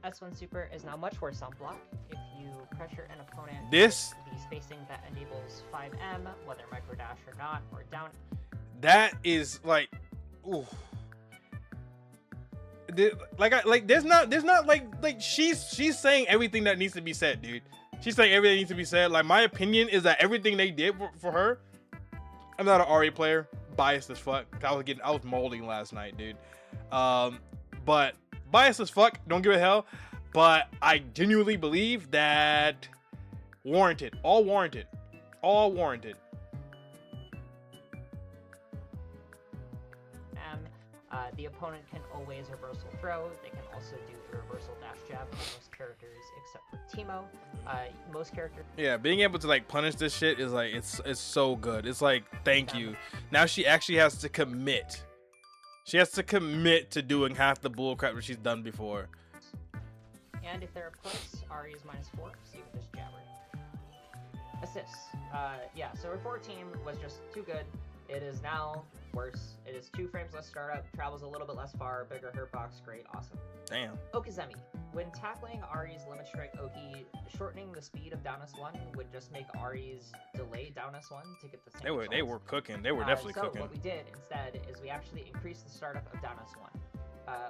S1 Super is now much worse on block. If you pressure an opponent with the spacing that enables 5M, whether micro dash or not, or down. That is like, ooh. There's not like she's saying everything that needs to be said, dude. She's saying everything that needs to be said. Like, my opinion is that everything they did for her. I'm not an Ahri player, biased as fuck. I was molding last night, dude. But biased as fuck. Don't give a hell. But I genuinely believe that all warranted. The opponent can always reversal throw. They can also do the reversal dash jab on most characters except for Teemo. Most characters. Yeah, being able to like punish this shit is like it's so good. It's like, thank you. Now she actually has to commit. She has to commit to doing half the bullcrap that she's done before. And if there are clicks, Ahri is -4, so you can just jab her. Assists. Yeah, so her 4 team was just too good. It is now worse. It is 2 frames less startup, travels a little bit less far, bigger hurt box, great, awesome. Damn. Okizemi. When tackling Ahri's Limit Strike Oki, shortening the speed of down S1 would just make Ahri's delay down S1 to get the same results. They were cooking. They were definitely cooking. So what we did instead is we actually increased the startup of down S1.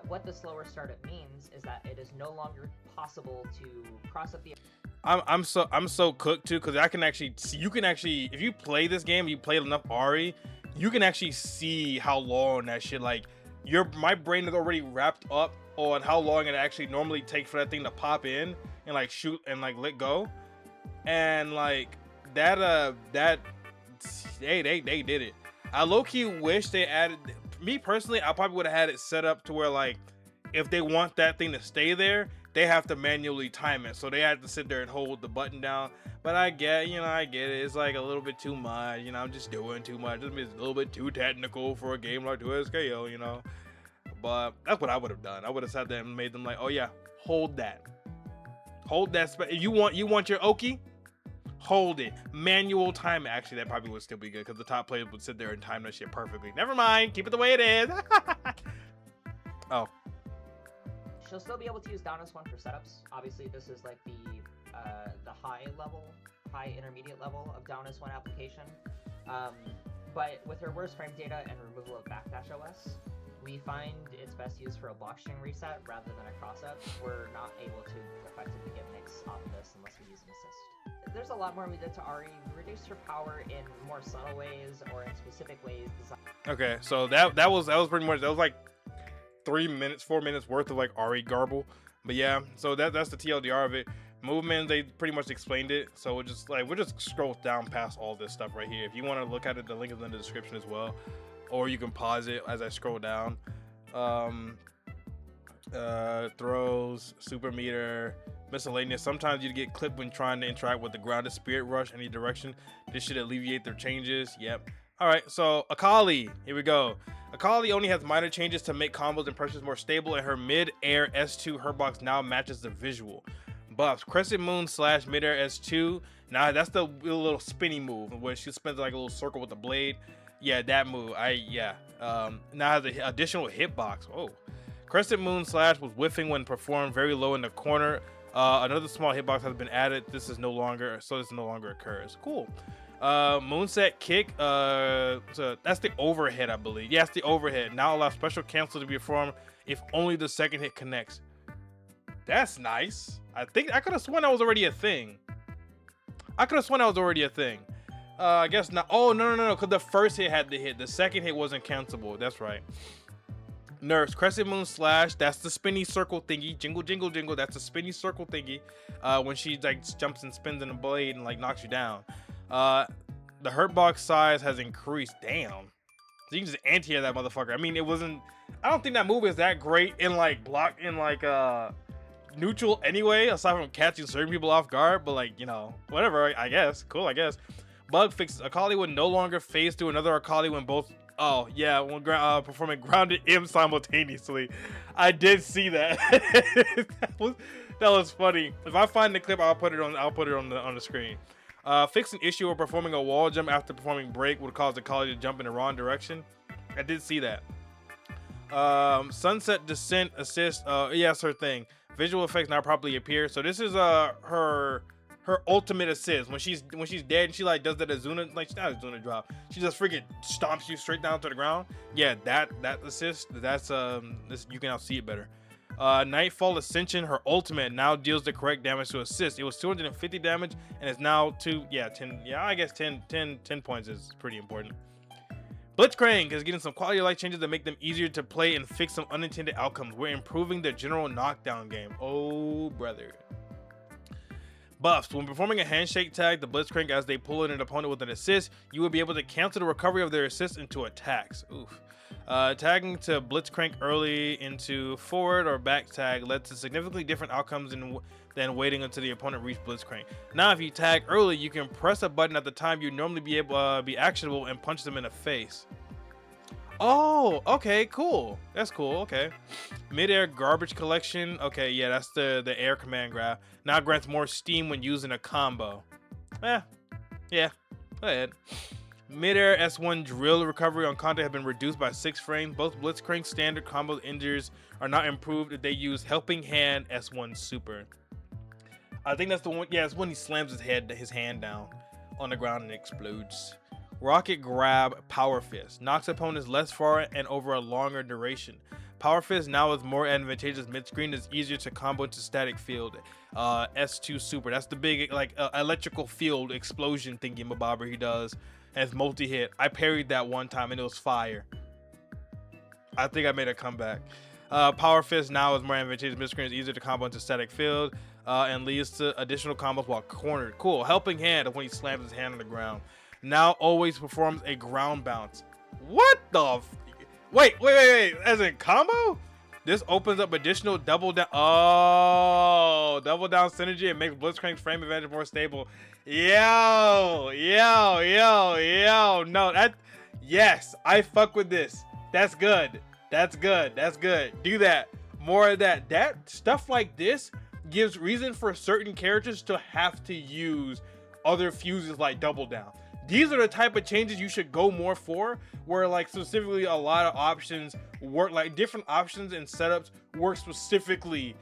What the slower startup means is that it is no longer possible to cross up the... I'm so cooked too, because I can actually see, you can actually, if you play this game, you played enough Ahri, you can actually see how long that shit, like, my brain is already wrapped up on how long it actually normally takes for that thing to pop in and like shoot and like let go. And like that they did it. I low-key wish they added, me personally, I probably would have had it set up to where like if they want that thing to stay there, they have to manually time it, so they have to sit there and hold the button down. But I get it. It's like a little bit too much, I'm just doing too much. It's a little bit too technical for a game like 2SKO, But that's what I would have done. I would have sat there and made them like, oh yeah, hold that. You want your Oki? Hold it. Manual time. Actually, that probably would still be good because the top players would sit there and time that shit perfectly. Never mind. Keep it the way it is. Oh. She'll still be able to use down S1 for setups. Obviously, this is like the high intermediate level of down S1 application. But with her worse frame data and removal of backdash OS, we find it's best used for a block string reset rather than a cross up. We're not able to effectively get mix off of this unless we use an assist. There's a lot more we did to Ahri. We reduced her power in more subtle ways or in specific ways. Okay, so that was pretty much, that was like 4 minutes worth of like Ahri garble. But yeah, so that's the TLDR of it. Movement, they pretty much explained it, so we'll just scroll down past all this stuff right here. If you want to look at it, the link is in the description as well, or you can pause it as I scroll down. Throws, super meter, miscellaneous. Sometimes you get clipped when trying to interact with the grounded spirit rush any direction. This should alleviate their changes. Yep. All right, so Akali, here we go. Akali only has minor changes to make combos and pressures more stable, and her mid-air S2 hurt box now matches the visual. Buffs, Crescent Moon / mid-air S2. Now that's the little spinny move where she spins like a little circle with the blade. Yeah, that move. Now has an additional hitbox. Oh. Crescent Moon / was whiffing when performed very low in the corner Another small hitbox has been added. This no longer occurs. Cool. Moonset kick. So that's the overhead, I believe. Yeah, it's the overhead. Now allows special cancel to be performed if only the second hit connects. That's nice. I think I could have sworn that was already a thing. I guess not. Oh, no. Because the first hit had the hit. The second hit wasn't cancelable. That's right. Nerfs. Crescent Moon Slash. That's the spinny circle thingy. Jingle, jingle, jingle. That's the spinny circle thingy. When she like jumps and spins in the blade and like knocks you down. The hurt box size has increased. Damn. So you can just anti-air that motherfucker. I mean, it wasn't. I don't think that move is that great in like block in like neutral anyway, aside from catching certain people off guard, but like, you know, whatever, I guess. Cool, I guess. Bug fixes. Akali would no longer phase through another Akali when both, oh yeah, when performing grounded M simultaneously. I did see that. that was funny. If I find the clip, I'll put it on the screen. Fix an issue of performing a wall jump after performing break would cause Akali to jump in the wrong direction. I did see that. Sunset descent assist. Yeah, it's her thing. Visual effects now properly appear. So this is her ultimate assist. When she's dead and she like does that Azuna, like she's not Azuna drop. She just freaking stomps you straight down to the ground. Yeah, that assist. That's this, you can now see it better. Nightfall Ascension, her ultimate now deals the correct damage to assist. It was 250 damage and it's now 10. Yeah, I guess 10 points is pretty important. Blitzcrank is getting some quality of life changes that make them easier to play and fix some unintended outcomes. We're improving the general knockdown game. Oh, brother. Buffs. When performing a handshake tag, the Blitzcrank, as they pull in an opponent with an assist, you will be able to cancel the recovery of their assist into attacks. Oof. Tagging to Blitzcrank early into forward or back tag led to significantly different outcomes than waiting until the opponent reached Blitzcrank. Now, if you tag early, you can press a button at the time you normally be actionable and punch them in the face. Oh, okay, cool. That's cool. Okay. Mid-air garbage collection. Okay, yeah, that's the air command grab. Now grants more steam when using a combo. Yeah. Go ahead. Mid-air S1 drill recovery on contact have been reduced by 6 frames. Both Blitzcrank standard combo injuries are not improved if they use Helping Hand S1 Super. I think that's the one. Yeah, it's when he slams his hand down on the ground and explodes. Rocket Grab Power Fist knocks opponents less far and over a longer duration. Power Fist now is more advantageous mid-screen. Is easier to combo into static field. S2 Super. That's the big like electrical field explosion thingy mabobber he does. Has multi-hit. I parried that one time and it was fire. I think I made a comeback. Power Fist now is more advantageous mid-screen. Is easier to combo into static field and leads to additional combos while cornered. Cool. Helping Hand when he slams his hand on the ground. Now always performs a ground bounce. What the? Wait. As in combo? This opens up additional double down. Oh, double down synergy. It makes Blitzcrank's frame advantage more stable. Yo. No, yes, I fuck with this. That's good. Do that. More of that. That stuff like this gives reason for certain characters to have to use other fuses like double down. These are the type of changes you should go more for, where like specifically a lot of options work, like different options and setups work specifically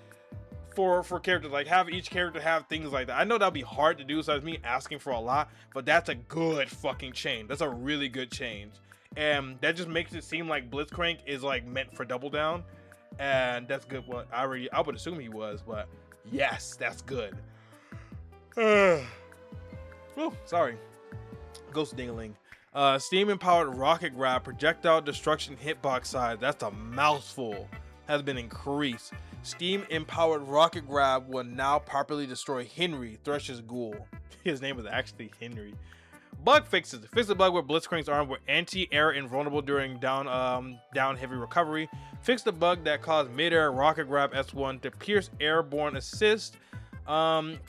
for characters. Like have each character have things like that. I know that'll be hard to do, so it's me asking for a lot, but that's a good fucking change. That's a really good change. And that just makes it seem like Blitzcrank is like meant for double down. And that's good. Well, I would assume he was, but yes, that's good. Oh, sorry. Ghost Dingling. Steam empowered rocket grab projectile destruction hitbox size. That's a mouthful. Has been increased. Steam empowered rocket grab will now properly destroy Henry, Thresh's ghoul. His name is actually Henry. Bug fixes. Fix the bug where Blitzcrank's arms were anti-air invulnerable during down heavy recovery. Fix the bug that caused mid-air rocket grab S1 to pierce airborne assist.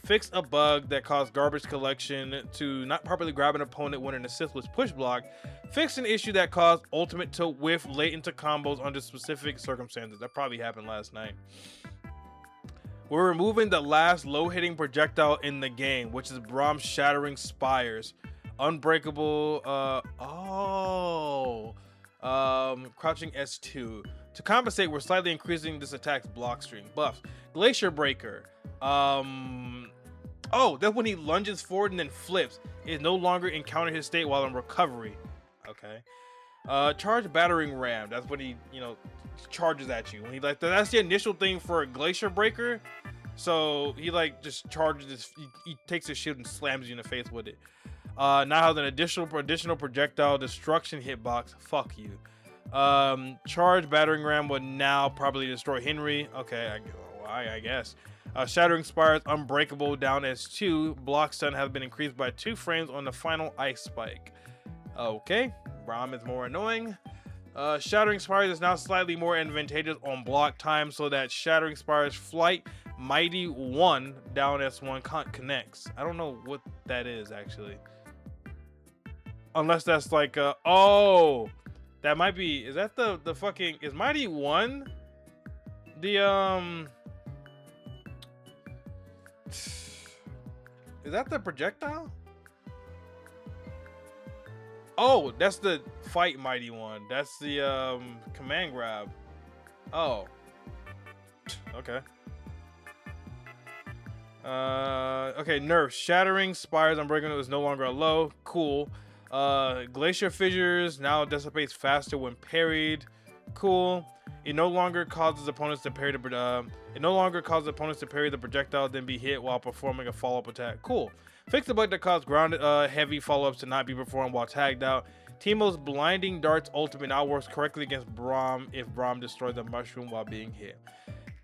Fix a bug that caused garbage collection to not properly grab an opponent when an assist was push blocked. Fix an issue that caused ultimate to whiff late into combos under specific circumstances. That probably happened last night. We're removing the last low-hitting projectile in the game, which is Brahm's Shattering Spires. Unbreakable, crouching S2. To compensate, we're slightly increasing this attack's block string. Buffs. Glacier Breaker. Oh, that's when he lunges forward and then flips. It no longer encounter his state while in recovery. Okay. Charge Battering Ram. That's when he, charges at you. When he that's the initial thing for a Glacier Breaker. So he just charges. He takes his shield and slams you in the face with it. Now has an additional projectile destruction hitbox. Fuck you. Charge Battering Ram would now probably destroy Henry. Okay, I guess. Shattering Spire's Unbreakable down as 2. Block stun has been increased by 2 frames on the final Ice Spike. Okay, Braum is more annoying. Shattering Spire is now slightly more advantageous on block time, so that Shattering Spire's Flight Mighty 1 down S1 connects. I don't know what that is actually. Unless that's oh, that might be. Is that the fucking? Is Mighty 1 the Is that the projectile? Oh, that's the Fight Mighty 1. That's the command grab. Oh. Okay. Okay, nerfs. Shattering Spires Unbreakable is no longer a low. Cool. Glacier Fissures now dissipates faster when parried. Cool. It no longer causes opponents to parry the projectile, then be hit while performing a follow-up attack. Cool. Fix the bug that caused grounded heavy follow-ups to not be performed while tagged out. Teemo's Blinding Darts ultimate now works correctly against Braum if Braum destroys the mushroom while being hit.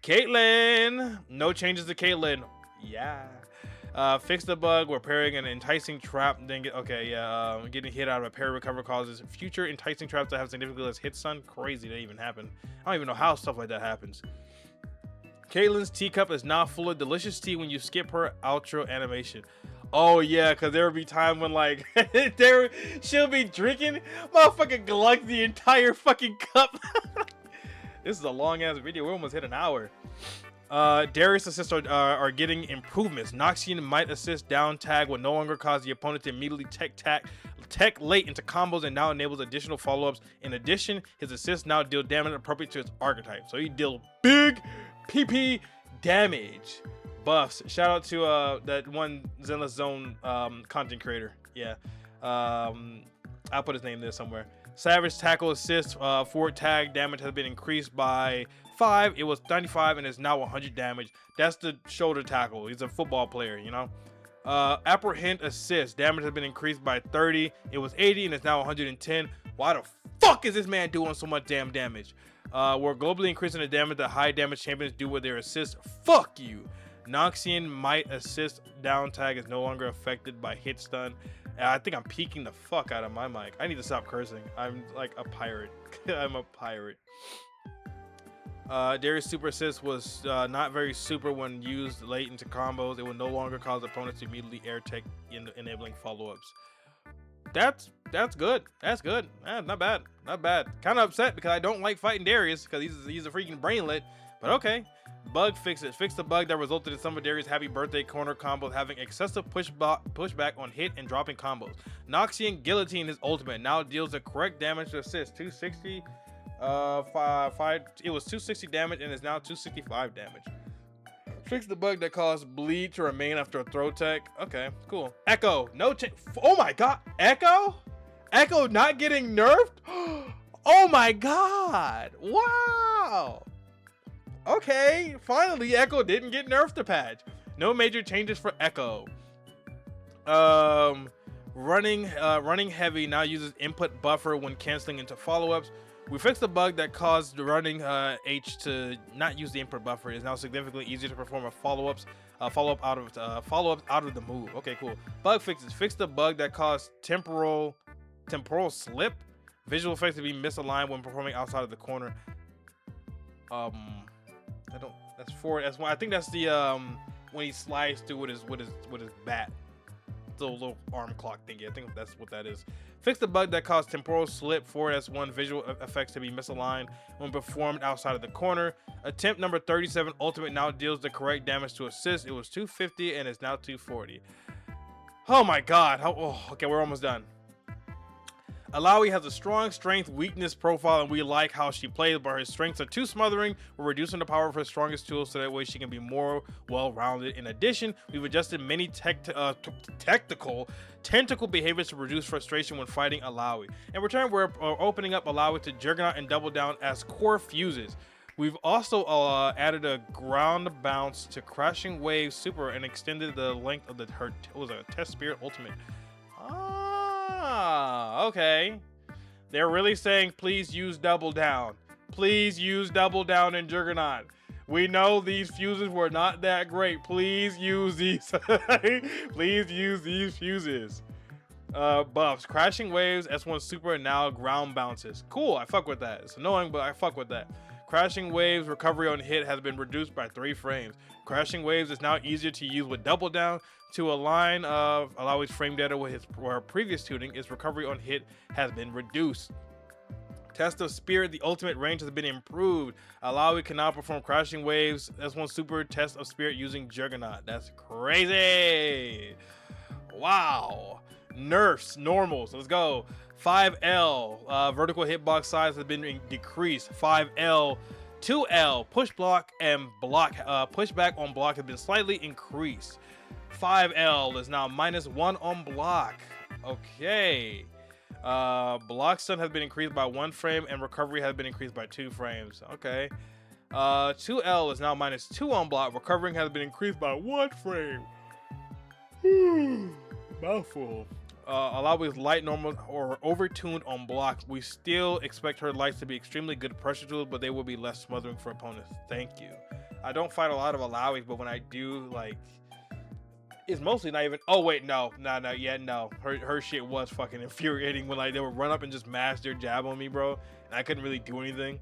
Caitlyn! No changes to Caitlyn. Yeah. Fix the bug where parrying an enticing trap, then getting hit out of a parry recover causes future enticing traps that have significantly less hit stun. Crazy that even happened. I don't even know how stuff like that happens. Caitlyn's teacup is now full of delicious tea when you skip her outro animation. Oh yeah, because there would be time when she'll be drinking, motherfucking glug the entire fucking cup. This is a long ass video. We almost hit an hour. Darius assists are getting improvements. Noxian Might Assist down tag will no longer cause the opponent to immediately tech late into combos and now enables additional follow-ups. In addition, his assists now deal damage appropriate to its archetype. So he deal big PP damage. Buffs. Shout out to that one Zenless Zone content creator. Yeah. I'll put his name there somewhere. Savage Tackle Assist forward tag damage has been increased by 5. It was 95 and is now 100 damage. That's the shoulder tackle. He's a football player, Apprehend Assist damage has been increased by 30. It was 80 and is now 110. Why the fuck is this man doing so much damn damage? We're globally increasing the damage that high damage champions do with their assists. Fuck you. Noxian Might Assist down tag is no longer affected by hit stun. I think I'm peeking the fuck out of my mic. I need to stop cursing. I'm like a pirate. I'm a pirate. Darius Super Assist was not very super when used late into combos. It will no longer cause opponents to immediately air tech enabling follow-ups. That's good. That's good. Not bad. Not bad. Kind of upset because I don't like fighting Darius because he's a freaking brainlet. But okay. Bug fixes. Fix the bug that resulted in some of Darius' happy birthday corner combos having excessive pushback on hit and dropping combos. Noxian Guillotine, his ultimate, now deals the correct damage to assist. 260. It was 260 damage and is now 265 damage. Fix the bug that caused bleed to remain after a throw tech. Okay, cool. Echo, no change. Oh my god, Echo not getting nerfed. Oh my god, wow. Okay, finally Echo didn't get nerfed to patch. No major changes for Echo. Running heavy now uses input buffer when canceling into follow-ups. We fixed the bug that caused the running H to not use the input buffer. It is now significantly easier to perform a follow-up out of the move. Okay, cool. Bug fixes. Fix the bug that caused temporal slip. Visual effects to be misaligned when performing outside of the corner. That's 4. That's 1. I think that's the when he slides through with his bat. The little arm clock thingy. I think that's what that is. Fix the bug that caused temporal slip. 4S1 visual effects to be misaligned when performed outside of the corner. Attempt number 37 ultimate now deals the correct damage to assist. It was 250 and it's now 240. Oh my god. Okay, we're almost done. Alawi has a strong strength-weakness profile, and we like how she plays, but her strengths are too smothering. We're reducing the power of her strongest tools so that way she can be more well-rounded. In addition, we've adjusted many tactical behaviors to reduce frustration when fighting Alawi. In return, we're opening up Alawi to Juggernaut and Double Down as core fuses. We've also added a ground bounce to Crashing Wave Super and extended the length of her Test Spirit Ultimate. Ah, okay. They're really saying please use Double Down. Please use Double Down in Juggernaut. We know these fuses were not that great. Please use these. Please use these fuses. Buffs. Crashing Waves, S1 Super, and now ground bounces. Cool, I fuck with that. It's annoying, but I fuck with that. Crashing Waves recovery on hit has been reduced by 3 frames. Crashing Waves is now easier to use with Double Down. To align Alawi's frame data with her previous tuning, its recovery on hit has been reduced. Test of Spirit, the ultimate range has been improved. Alawi can now perform Crashing Waves S1 Super Test of Spirit using Juggernaut. That's crazy. Wow. Nerfs, normals, let's go. 5L, vertical hitbox size has been decreased. 5L, 2L, push block and block, pushback on block has been slightly increased. 5L is now -1 on block. Okay. Block stun has been increased by 1 frame and recovery has been increased by 2 frames. Okay. 2L is now -2 on block. Recovering has been increased by 1 frame. Mouthful. Alawi's light, normal, or overtuned on block. We still expect her lights to be extremely good pressure tools, but they will be less smothering for opponents. Thank you. I don't fight a lot of Alawis, but when I do, like, it's mostly not even. Oh wait, no. Her shit was fucking infuriating when like they would run up and just mash their jab on me, bro, and I couldn't really do anything.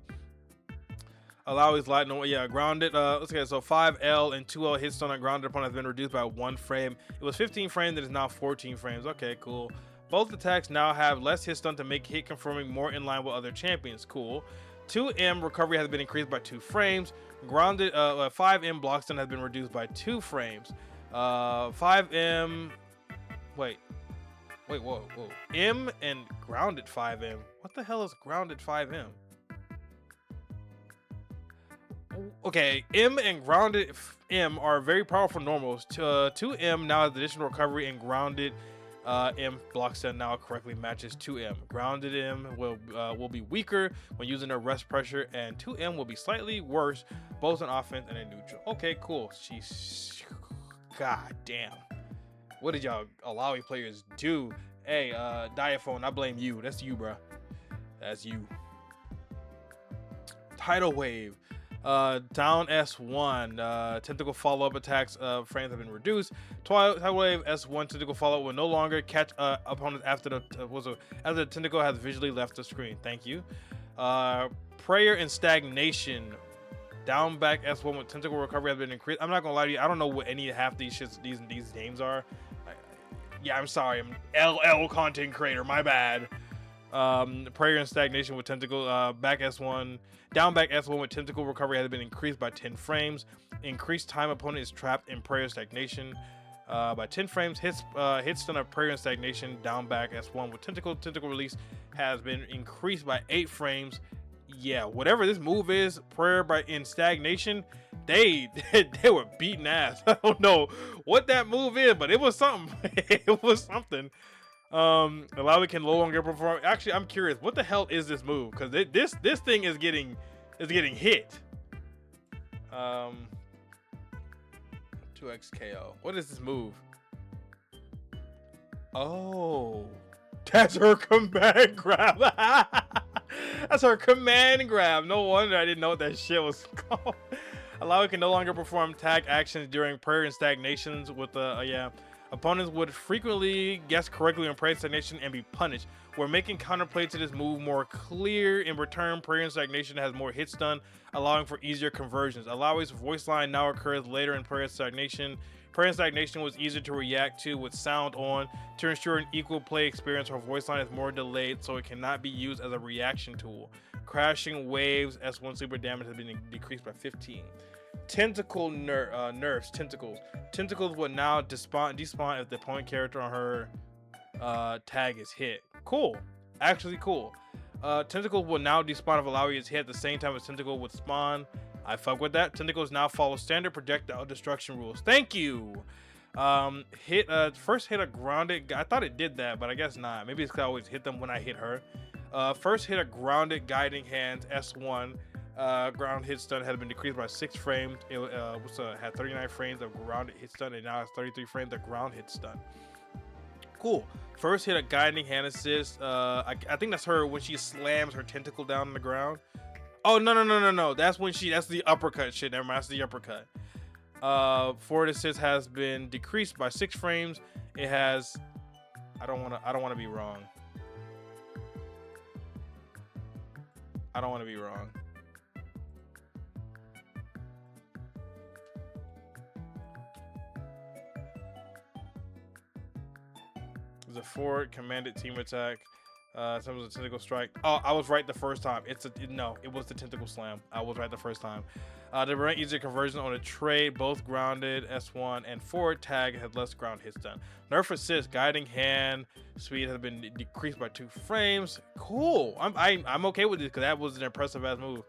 Alawi's light, no, yeah, grounded. Okay, so 5L and 2L hit stun on grounded opponent has been reduced by 1 frame. It was 15 frames, it is now 14 frames. Okay, cool. Both attacks now have less hit stun to make hit confirming more in line with other champions. Cool. 2M recovery has been increased by 2 frames. Grounded 5M block stun has been reduced by 2 frames. 5M. Wait, whoa. M and grounded 5M. What the hell is grounded 5M? Okay, M and grounded M are very powerful normals. 2M now has additional recovery, and grounded M block stun now correctly matches 2M. Grounded M will be weaker when using a rest pressure, and 2M will be slightly worse both in offense and in neutral. Okay, cool. She's, god damn. What did y'all Alawi players do? Hey, Diaphone, I blame you. That's you, bro. That's you. Tidal Wave. Down S1, tentacle follow-up attacks frames have been reduced. Tidal Wave S1 tentacle follow-up will no longer catch opponents after the tentacle has visually left the screen. Thank you. Prayer and Stagnation. Down back S1 with tentacle recovery has been increased. I'm not gonna lie to you, I don't know what any half these names are. Yeah, I'm sorry, I'm LL content creator, my bad. Prayer and Stagnation with tentacle back S1. Down back S1 with tentacle recovery has been increased by 10 frames. Increased time opponent is trapped in Prayer and Stagnation by 10 frames. Hit stun of Prayer and Stagnation. Down back S1 with tentacle release has been increased by 8 frames. Yeah, whatever this move is, Prayer in Stagnation, they were beating ass. I don't know what that move is, but it was something. It was something. Alawi can no longer perform. Actually, I'm curious, what the hell is this move? Because this thing is getting hit. 2x KO. What is this move? Oh, that's her command grab. That's her command grab. No wonder I didn't know what that shit was called. Alawi can no longer perform tag actions during Prayer and Stagnations with yeah. Opponents would frequently guess correctly on Prayer and Stagnation and be punished. We're making counterplay to this move more clear. In return, Prayer and Stagnation has more hit stun, allowing for easier conversions. Alawi's voice line now occurs later in Prayer and Stagnation. Prayer and Stagnation was easier to react to with sound on. To ensure an equal play experience, her voice line is more delayed, so it cannot be used as a reaction tool. Crashing Waves S1 super damage has been decreased by 15. Tentacle nerfs. Tentacles will now despawn if the opponent character on her tag is hit. Cool. Actually cool. Tentacle will now despawn if Alawi is hit at the same time as Tentacle would spawn. I fuck with that. Tentacles now follow standard projectile destruction rules. Thank you. First hit a grounded. I thought it did that, but I guess not. Maybe it's because I always hit them when I hit her. First hit a grounded guiding hand S1. Ground hit stun had been decreased by 6 frames. It had 39 frames of grounded hit stun, and now has 33 frames of ground hit stun. Cool. First hit a guiding hand assist. I think that's her when she slams her tentacle down on the ground. Oh no. That's when that's the uppercut shit. Never mind, that's the uppercut. Forward assist has been decreased by 6 frames. It has I don't wanna be wrong. I don't wanna be wrong. There's a forward commanded team attack. Some of the tentacle strike. Oh, I was right the first time. It was the tentacle slam. I was right the first time. The prevent easier conversion on a trade, both grounded S1 and forward tag had less ground hits done. Nerf assist, guiding hand speed has been decreased by 2 frames. Cool. I'm okay with this because that was an impressive ass move.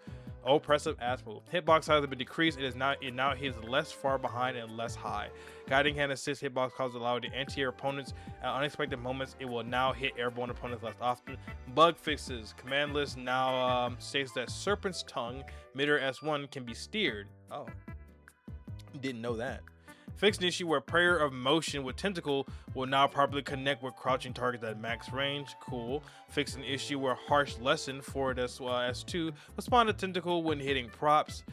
Oppressive ass move. Hitbox size has been decreased. It now hits less far behind and less high. Guiding hand assist hitbox causes allow the anti-air opponents at unexpected moments. It will now hit airborne opponents less often. Bug fixes. Command list now states that Serpent's Tongue mid-air S1 can be steered. Oh, didn't know that. Fixed an issue where Prayer of Motion with Tentacle will now properly connect with crouching targets at max range. Cool. Fixed an issue where Harsh Lesson forward S2 will spawn a Tentacle when hitting props.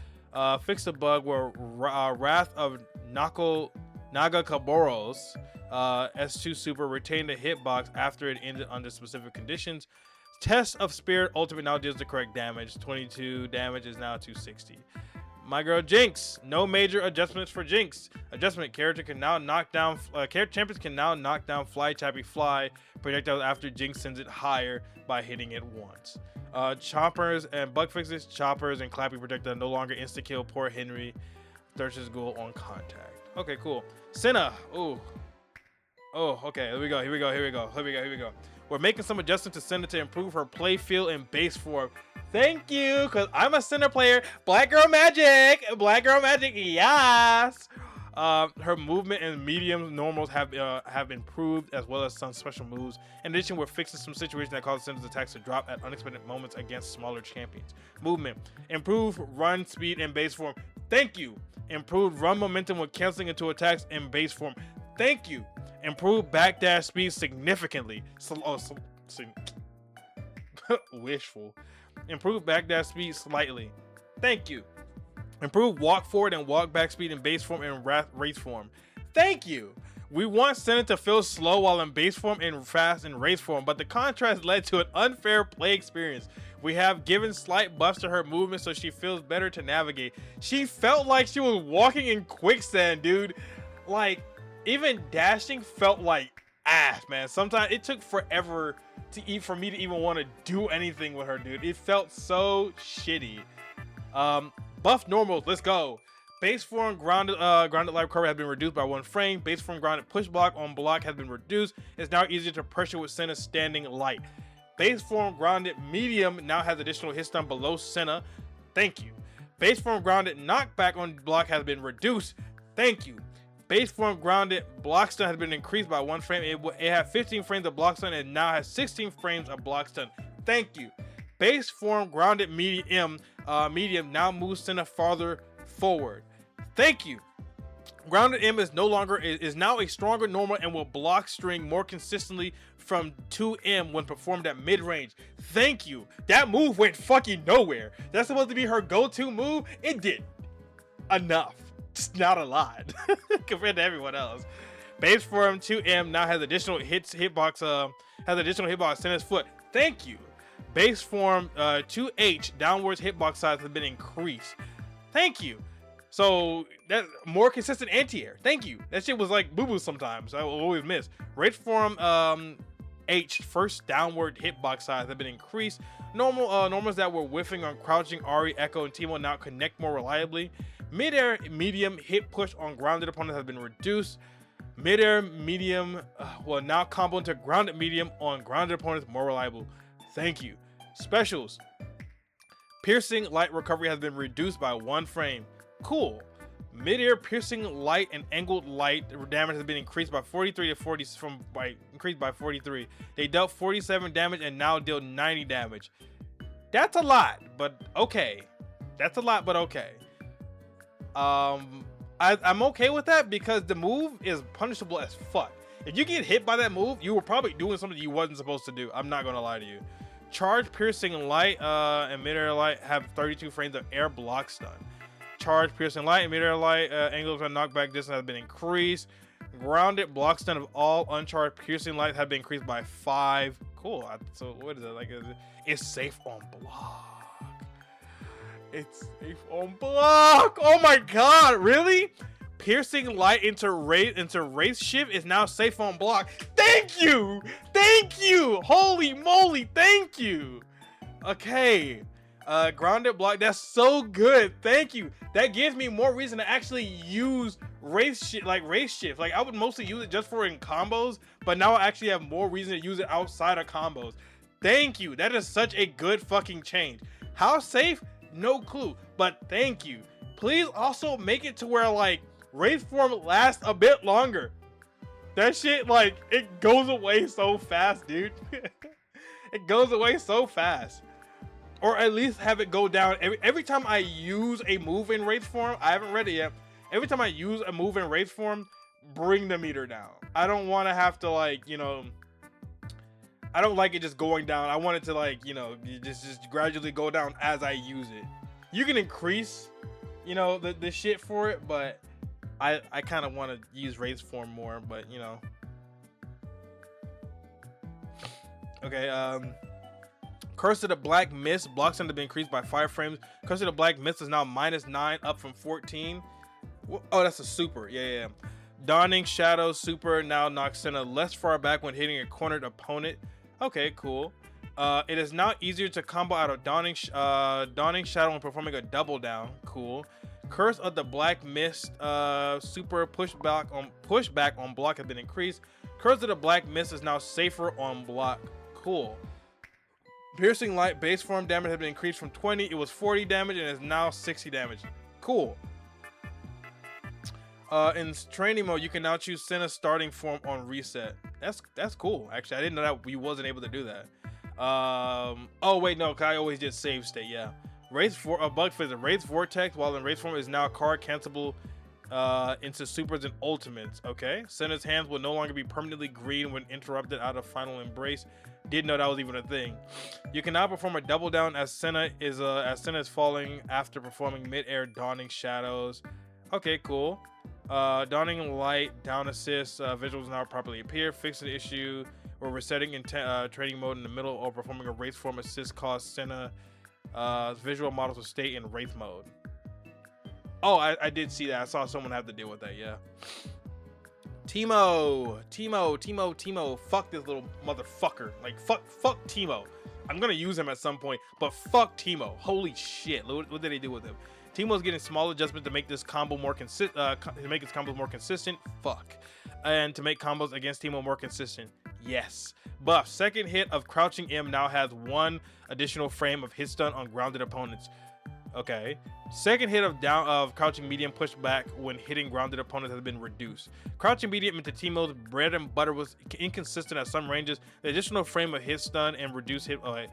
Fixed a bug where Wrath of Nagakaboros S2 Super retained the hitbox after it ended under specific conditions. Test of Spirit Ultimate now deals the correct damage. 22 damage is now 260. My girl Jinx, no major adjustments for Jinx. Adjustment: character can now knock down. Champions can now knock down Fly Chappy Fly projectiles after Jinx sends it higher by hitting it once. Choppers and bug fixes: choppers and clappy projectile no longer insta kill poor Henry. Thirst's Ghoul on contact. Okay, cool. Senna. Ooh. Oh, okay. Here we go. We're making some adjustments to Senna to improve her play feel and base form. Thank you, because I'm a Senna player. Black Girl Magic, yes. Her movement and medium normals have improved, as well as some special moves. In addition, we're fixing some situations that cause Senna's attacks to drop at unexpected moments against smaller champions. Movement, improve run speed and base form. Thank you. Improved run momentum when canceling into attacks in base form. Thank you. Improved backdash speed significantly. Wishful. Improved backdash speed slightly. Thank you. Improved walk forward and walk back speed in base form and race form. Thank you. We want Senna to feel slow while in base form and fast in race form, but the contrast led to an unfair play experience. We have given slight buffs to her movement so she feels better to navigate. She felt like she was walking in quicksand, dude. Like, even dashing felt like ass, man. Sometimes it took forever for me to even want to do anything with her, dude. It felt so shitty. Buff normals, let's go. Base form grounded life cover has been reduced by 1 frame. Base form grounded push block on block has been reduced. It's now easier to pressure with Senna standing light. Base form grounded medium now has additional hit stun below Senna. Thank you. Base form grounded knockback on block has been reduced. Thank you. Base form grounded block stun has been increased by 1 frame. It had 15 frames of block stun and now has 16 frames of block stun. Thank you. Base form grounded medium now moves Senna farther forward. Thank you. Grounded M is now a stronger normal and will block string more consistently from 2M when performed at mid-range. Thank you. That move went fucking nowhere. That's supposed to be her go-to move. It did enough. Just not a lot compared to everyone else. Base form 2M now has additional hitbox Senna's foot. Thank you. Base form 2H downwards hitbox size has been increased. Thank you. So that more consistent anti-air. Thank you. That shit was like boo-boo sometimes. I will always miss. Rage form H first downward hitbox size have been increased. Normals that were whiffing on crouching Ahri, Echo, and Teemo now connect more reliably. Mid-air medium hit push on grounded opponents has been reduced. Mid-air medium will now combo into grounded medium on grounded opponents more reliable. Thank you. Specials. Piercing light recovery has been reduced by 1 frame. Cool. Mid-air piercing light and angled light damage has been increased by 43 to 40 increased by 43. They dealt 47 damage and now deal 90 damage. That's a lot, but okay. That's a lot, but okay. I'm okay with that because the move is punishable as fuck. If you get hit by that move, you were probably doing something you wasn't supposed to do. I'm not gonna lie to you. Charge piercing light and mid-air light have 32 frames of air block stun. Charge piercing light and mid-air light angles and knockback distance has been increased. Grounded block stun of all uncharged piercing light have been increased by 5. Cool. So what is it like? It's safe on block. It's safe on block. Oh my god, really? Piercing light into race shift is now safe on block. Thank you. Thank you. Holy moly, thank you. Okay. Grounded block, that's so good. Thank you. That gives me more reason to actually use race shift. Like I would mostly use it just for in combos, but now I actually have more reason to use it outside of combos. Thank you. That is such a good fucking change. How safe? No clue, but thank you. Please also make it to where like race form lasts a bit longer. That shit, like, it goes away so fast, dude. It goes away so fast. Or at least have it go down every time I use a move in race form. I haven't read it yet. Every time I use a move in race form, bring the meter down. I don't want to have to, like, you know, I don't like it just going down. I want it to, like, you know, just gradually go down as I use it. You can increase, you know, the shit for it, but I kind of want to use race form more, but, you know. Okay, Curse of the Black Mist blocks them to be increased by 5 frames. Curse of the Black Mist is now -9, up from 14. Oh, that's a super. Yeah. Dawning Shadow super now knocks Senna less far back when hitting a cornered opponent. Okay, cool. It is now easier to combo out of Dawning Shadow when performing a double down. Cool. Curse of the Black Mist super pushback on block has been increased. Curse of the Black Mist is now safer on block. Cool. Piercing light base form damage has been increased from 20. It was 40 damage and is now 60 damage. Cool. In training mode, you can now choose Senna's starting form on reset. That's cool. Actually, I didn't know that we wasn't able to do that. Oh wait, no, I always did save state. Yeah. Bug physics. Race Vortex while in race form is now card cancelable into supers and ultimates. Okay. Senna's hands will no longer be permanently green when interrupted out of final embrace. Didn't know that was even a thing. You can now perform a double down as Senna is falling after performing mid-air Dawning Shadows. Okay, cool. Dawning Light down assist visuals now properly appear. Fixing the issue or resetting in training mode in the middle or performing a race form assist cause Senna visual models will stay in wraith mode. Oh, I did see that. I saw someone have to deal with that. Yeah. Timo, fuck this little motherfucker. Like, fuck Timo. I'm gonna use him at some point, but fuck Timo. Holy shit, what did they do with him? Timo's getting small adjustments to make this combo more consistent. To make his combos more consistent. Fuck, and to make combos against Timo more consistent. Yes. Buff. Second hit of Crouching M now has 1 additional frame of hit stun on grounded opponents. Okay. Second hit of Crouching Medium pushback when hitting grounded opponents has been reduced. Crouching Medium into Timo's bread and butter was inconsistent at some ranges. The additional frame of hit stun and reduced hit hit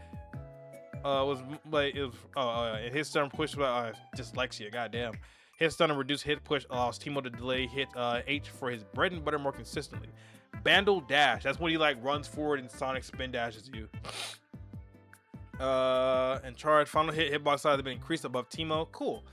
stun push dyslexia. Goddamn. Hit stun and reduced hit push allows Timo to delay hit H for his bread and butter more consistently. Bandle dash. That's when he like runs forward and Sonic spin dashes you. And charge final hitbox size have been increased above Timo. Cool.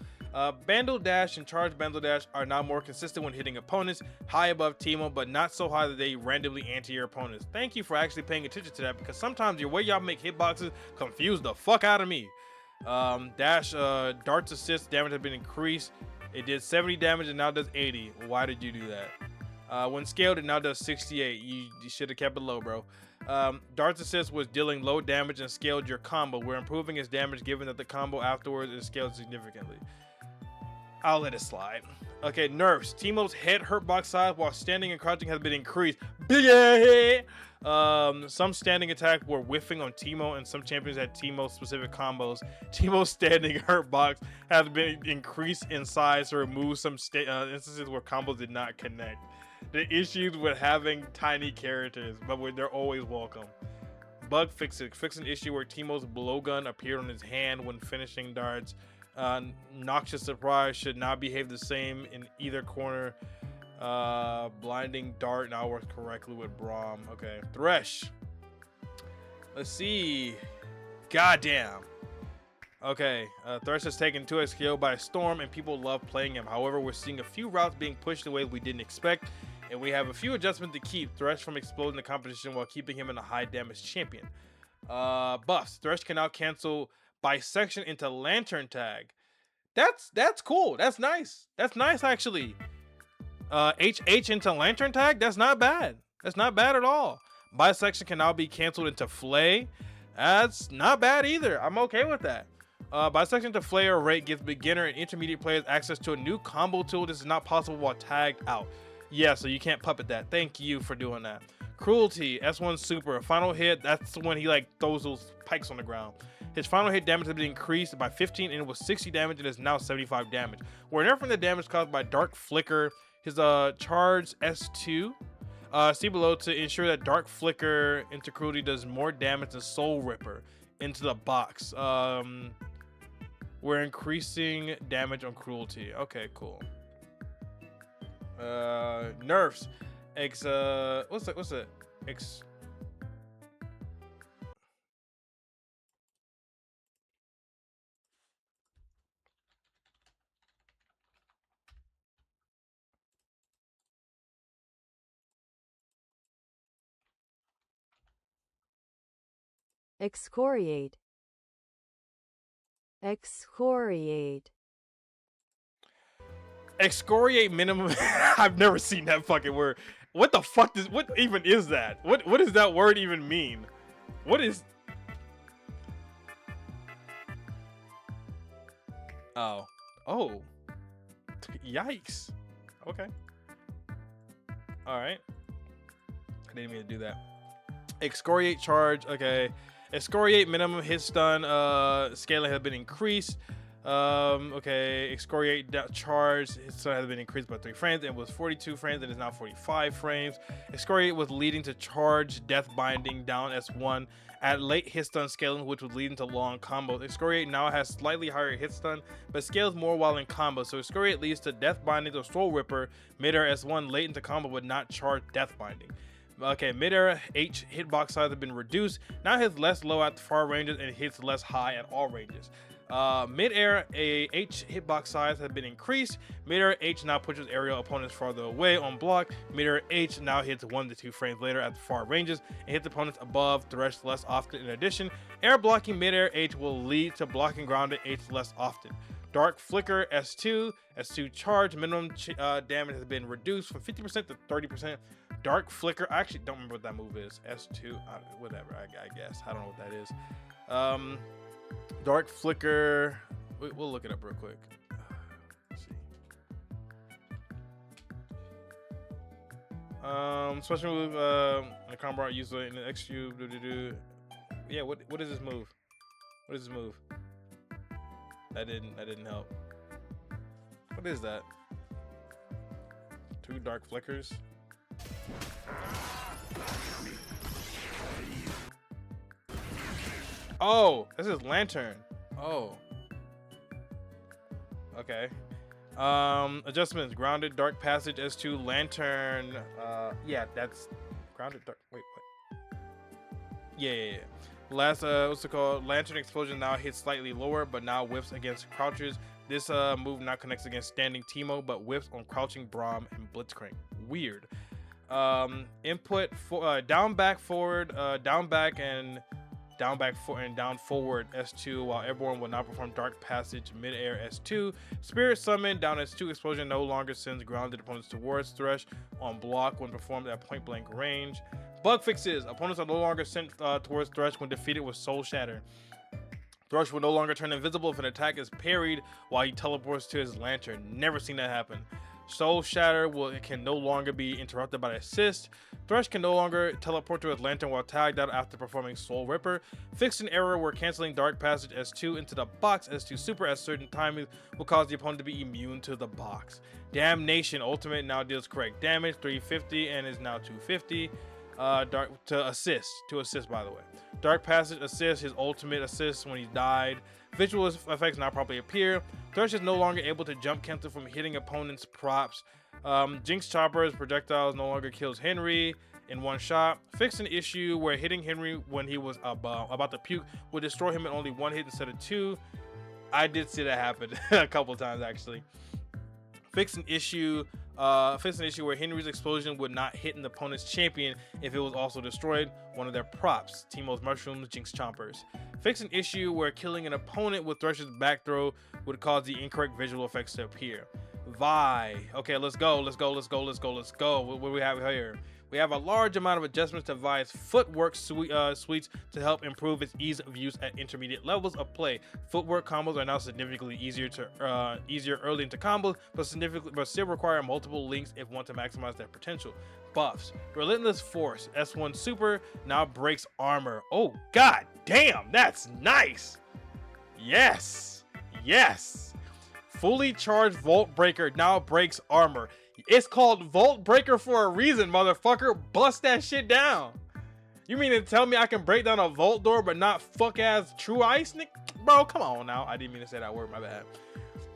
Bandle dash and charge bandle dash are now more consistent when hitting opponents, high above Timo, but not so high that they randomly anti your opponents. Thank you for actually paying attention to that, because sometimes your way y'all make hitboxes confuse the fuck out of me. Dash darts assist damage has been increased. It did 70 damage and now does 80. Why did you do that? When scaled, it now does 68. You should have kept it low, bro. Darts assist was dealing low damage and scaled your combo. We're improving its damage given that the combo afterwards is scaled significantly. I'll let it slide. Okay, nerfs. Teemo's head hurt box size while standing and crouching has been increased. Big head. Some standing attacks were whiffing on Teemo, and some champions had Teemo specific combos. Teemo's standing hurt box has been increased in size to remove some instances where combos did not connect. The issues with having tiny characters, but they're always welcome. Bug fixes. Fix an issue where Teemo's blowgun appeared on his hand when finishing darts. Noxious surprise should not behave the same in either corner. Blinding dart now works correctly with Braum. Okay, Thresh. Let's see. Goddamn. Okay, Thresh has taken 2XKO by storm, and people love playing him. However, we're seeing a few routes being pushed in ways we didn't expect, and we have a few adjustments to keep Thresh from exploding the competition while keeping him in a high damage champion. Buffs. Thresh can now cancel bisection into lantern tag. That's cool. That's nice. That's nice actually. HH into lantern tag. That's not bad. That's not bad at all. Bisection can now be canceled into flay. That's not bad either. I'm okay with that. Bisection to flay or rate gives beginner and intermediate players access to a new combo tool. This is not possible while tagged out. Yeah, so you can't puppet that. Thank you for doing that. Cruelty, S1 super. Final hit, that's when he like throws those pikes on the ground. His final hit damage has been increased by 15 and it was 60 damage and is now 75 damage. We're nerfing the damage caused by Dark Flicker. His charge S2. See below to ensure that Dark Flicker into Cruelty does more damage than Soul Ripper into the box. We're increasing damage on Cruelty. Okay, cool. Nerfs. What's it? Excoriate. Excoriate. Excoriate minimum. I've never seen that fucking word. What the fuck what even is that? What does that word even mean? What is? Oh. Yikes. Okay. All right. I didn't mean to do that. Excoriate charge. Okay. Excoriate minimum hit stun scaling has been increased. Okay, excoriate charge hit stun has been increased by 3 frames and was 42 frames and is now 45 frames. Excoriate was leading to charge death binding down S1 at late hit stun scaling, which was leading to long combos. Excoriate now has slightly higher hit stun but scales more while in combo, so excoriate leads to death binding to Soul Ripper mid-air S1 late into combo but not charge death binding. Okay, mid-air H hitbox size has been reduced. Now hits less low at far ranges and hits less high at all ranges. Mid-air H hitbox size has been increased. Mid-air H now pushes aerial opponents farther away on block. Mid-air H now hits 1 to 2 frames later at the far ranges and hits opponents above Thresh less often. In addition, air blocking mid-air H will lead to blocking grounded H less often. Dark Flicker S2 charge minimum damage has been reduced from 50% to 30%. Dark Flicker, I actually don't remember what that move is. S2, whatever, I guess. I don't know what that is. Dark Flicker, we'll look it up real quick. Let's see. Special move, the combo art user in the XQ. Yeah, what is this move? What is this move? That didn't help. What is that? 2 Dark Flickers. Oh, this is Lantern. Oh. Okay. Adjustments. Grounded, Dark Passage, S2, Lantern. Yeah, that's grounded, dark. Wait, what? Yeah. Last, what's it called? Lantern Explosion now hits slightly lower, but now whiffs against crouchers. This move now connects against standing Teemo, but whiffs on crouching Braum and Blitzcrank. Weird. Input for down back forward, down back and down forward S2, while airborne will not perform Dark Passage mid-air S2. Spirit Summon down S2 explosion no longer sends grounded opponents towards Thresh on block when performed at point blank range. Bug fixes. Opponents are no longer sent towards Thresh when defeated with Soul Shatter. Thrush will no longer turn invisible if an attack is parried while he teleports to his lantern. Never seen that happen. Soul Shatter can no longer be interrupted by assist. Thrush can no longer teleport to his lantern while tagged out after performing Soul Ripper. Fixed an error where canceling Dark Passage S2 into the box S2 Super at certain timings will cause the opponent to be immune to the box. Damnation Ultimate now deals correct damage, 350 and is now 250. To assist by the way. Dark Passage assist, his ultimate assist when he died. Visual effects now properly appear. Thrush is no longer able to jump cancel from hitting opponents' props. Jinx Chopper's projectiles no longer kills Henry in one shot. Fixed an issue where hitting Henry when he was about to puke would destroy him in only one hit instead of two. I did see that happen a couple times actually. Fixed an issue where Henry's explosion would not hit an opponent's champion if it was also destroyed one of their props. Teemo's mushrooms, Jinx Chompers. Fix an issue where killing an opponent with Thresh's back throw would cause the incorrect visual effects to appear. Vi. Okay, let's go. What do we have here? We have a large amount of adjustments to Vi's footwork suites to help improve its ease of use at intermediate levels of play. Footwork combos are now significantly easier early into combos, but still require multiple links if want to maximize their potential. Buffs. Relentless Force S1 Super now breaks armor. Oh god damn, that's nice. Yes. Fully charged Vault Breaker now breaks armor. It's called Vault Breaker for a reason, motherfucker. Bust that shit down. You mean to tell me I can break down a vault door but not fuck ass True Ice, Nick? Bro, come on now. I didn't mean to say that word, my bad.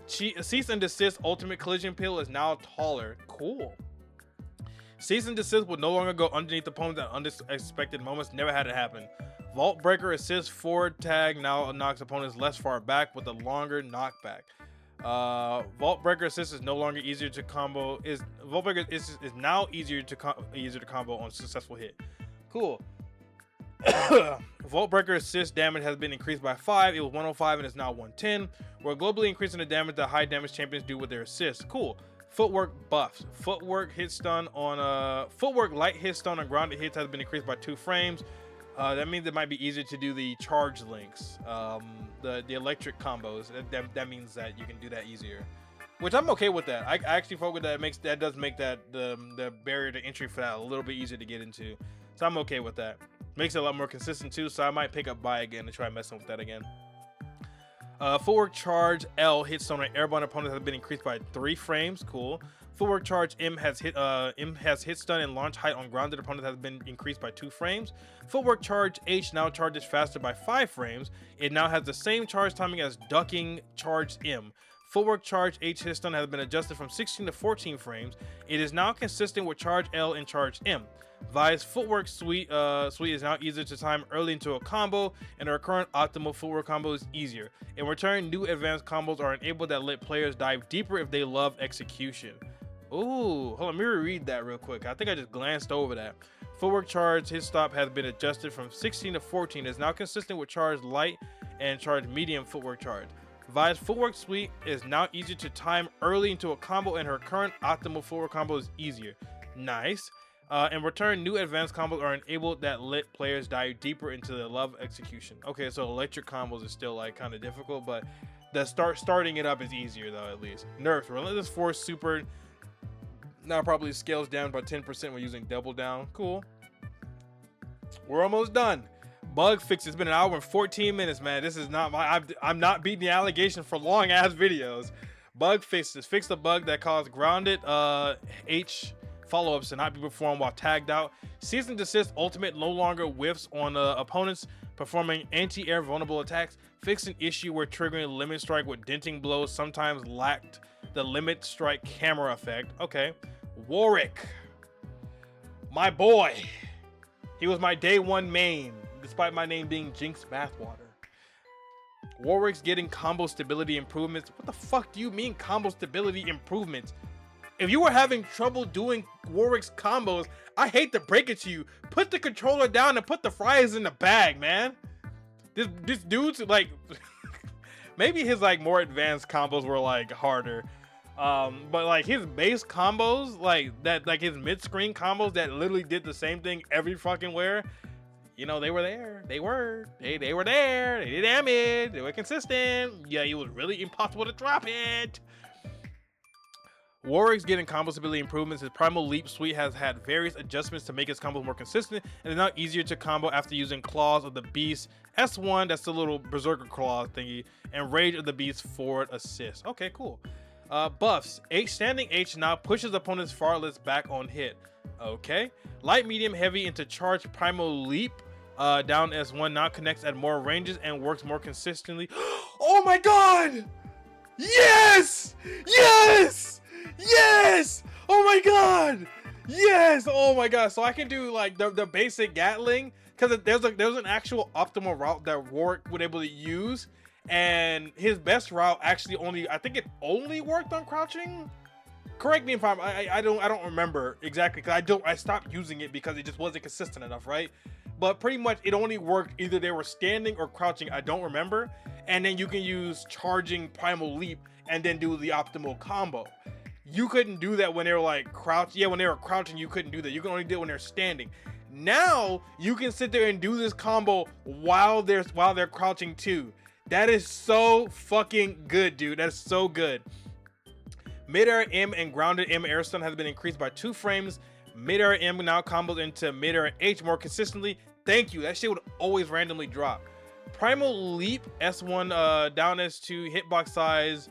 Cease and Desist Ultimate Collision Pill is now taller. Cool. Cease and Desist will no longer go underneath opponents at unexpected moments. Never had it happen. Vault Breaker Assist forward tag now knocks opponents less far back with a longer knockback. Vault Breaker Assist is no longer easier to combo. Vault Breaker is now easier to combo on successful hit. Cool. Vault Breaker Assist damage has been increased by 5. It was 105 and is now 110. We're globally increasing the damage that high damage champions do with their assists. Cool. Footwork buffs. Footwork light hit stun on grounded hits has been increased by 2 frames. That means it might be easier to do the charge links, the electric combos. That means that you can do that easier, which I'm okay with that. I actually fuck with that. That does make that the barrier to entry for that a little bit easier to get into. So I'm okay with that. Makes it a lot more consistent too. So I might pick up Vi again to try messing with that again. Footwork charge L hit stun on airborne opponents has been increased by 3 frames. Cool. Footwork charge M has hit stun and launch height on grounded opponents has been increased by 2 frames. Footwork charge H now charges faster by 5 frames. It now has the same charge timing as ducking charge M. Footwork charge H hit stun has been adjusted from 16 to 14 frames. It is now consistent with charge L and charge M. Vi's footwork suite is now easier to time early into a combo, and our current optimal footwork combo is easier. In return, new advanced combos are enabled that let players dive deeper if they love execution. Ooh, hold on, let me reread that real quick. I think I just glanced over that. Footwork charge hit stop has been adjusted from 16 to 14. It is now consistent with charge light and charge medium footwork charge. Vi's footwork suite is now easier to time early into a combo, and her current optimal footwork combo is easier. Nice. In return, new advanced combos are enabled that let players dive deeper into the love execution. Okay, so electric combos is still like kind of difficult, but the starting it up is easier though, at least. Nerfs. Relentless Force Super now probably scales down by 10% when using double down. Cool. We're almost done. Bug fix. It's been an hour and 14 minutes, man. This is not my. I'm not beating the allegation for long ass videos. Bug fixes. Fix the bug that caused grounded H follow-ups to not be performed while tagged out. Cease and Desist Ultimate no longer whiffs on opponents performing anti-air vulnerable attacks. Fix an issue where triggering Limit Strike with denting blows sometimes lacked the Limit Strike camera effect. Okay. Warwick. My boy. He was my day 1 main, despite my name being Jinx Bathwater. Warwick's getting combo stability improvements. What the fuck do you mean combo stability improvements? If you were having trouble doing Warwick's combos, I hate to break it to you, put the controller down and put the fries in the bag, man. This dude's like, maybe his like more advanced combos were like harder, but like his base combos, like that, like his mid-screen combos that literally did the same thing every fucking where. you know, they were there. They were there. They did damage. They were consistent. Yeah, it was really impossible to drop it. Warwick's getting combo stability improvements. His Primal Leap suite has had various adjustments to make his combos more consistent, and is now easier to combo after using Claws of the Beast S1, that's the little Berserker Claw thingy, and Rage of the Beast forward assist. Okay, cool. Buffs. Standing H now pushes opponents far less back on hit. Okay. Light, medium, heavy into charge. Primal Leap down S1 now connects at more ranges and works more consistently. Oh my god! Yes! Yes! Yes! Oh my god! Yes! Oh my god! So I can do like the basic Gatling, because there's an actual optimal route that Warwick would able to use, and his best route actually I think it only worked on crouching. Correct me if I don't remember exactly, because I stopped using it because it just wasn't consistent enough, right? But pretty much it only worked either they were standing or crouching. I don't remember. And then you can use charging Primal Leap and then do the optimal combo. You couldn't do that when they were like crouch. Yeah, when they were crouching, you couldn't do that. You can only do it when they're standing. Now you can sit there and do this combo while they're crouching too. That is so fucking good, dude. That is so good. Mid-air M and grounded M air stun has been increased by 2 frames. Mid-air M now combos into mid-air H more consistently. Thank you. That shit would always randomly drop. Primal Leap S1 down S2 hitbox size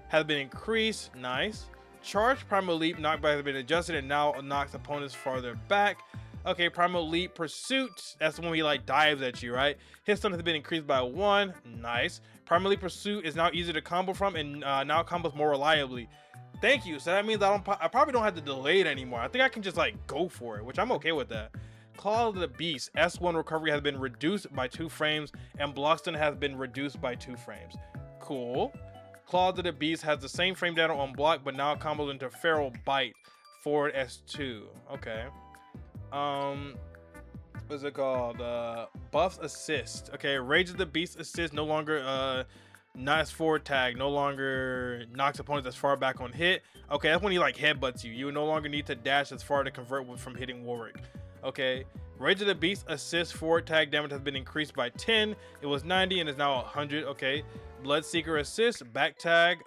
has been increased. Nice. Charge Primal Leap knockback has been adjusted and now knocks opponents farther back. Okay, Primal Leap Pursuit, that's when he like dives at you, right? His stun has been increased by 1. Nice. Primal Leap Pursuit is now easier to combo from and now combos more reliably. Thank you. So that means I probably don't have to delay it anymore. I think I can just like go for it, which I'm okay with that. Claw of the Beast S1 recovery has been reduced by 2 frames and block stun has been reduced by 2 frames. Cool. Claw of the Beast has the same frame data on block, but now combos into Feral Bite forward S2. Okay. What's it called? Buffs assist. Okay, Rage of the Beast assist no longer nice forward tag, no longer knocks opponents as far back on hit. Okay, that's when he like headbutts you. You no longer need to dash as far to convert from hitting Warwick. Okay, Rage of the Beast assist forward tag damage has been increased by 10. It was 90 and is now 100. Okay, Bloodseeker assist back tag.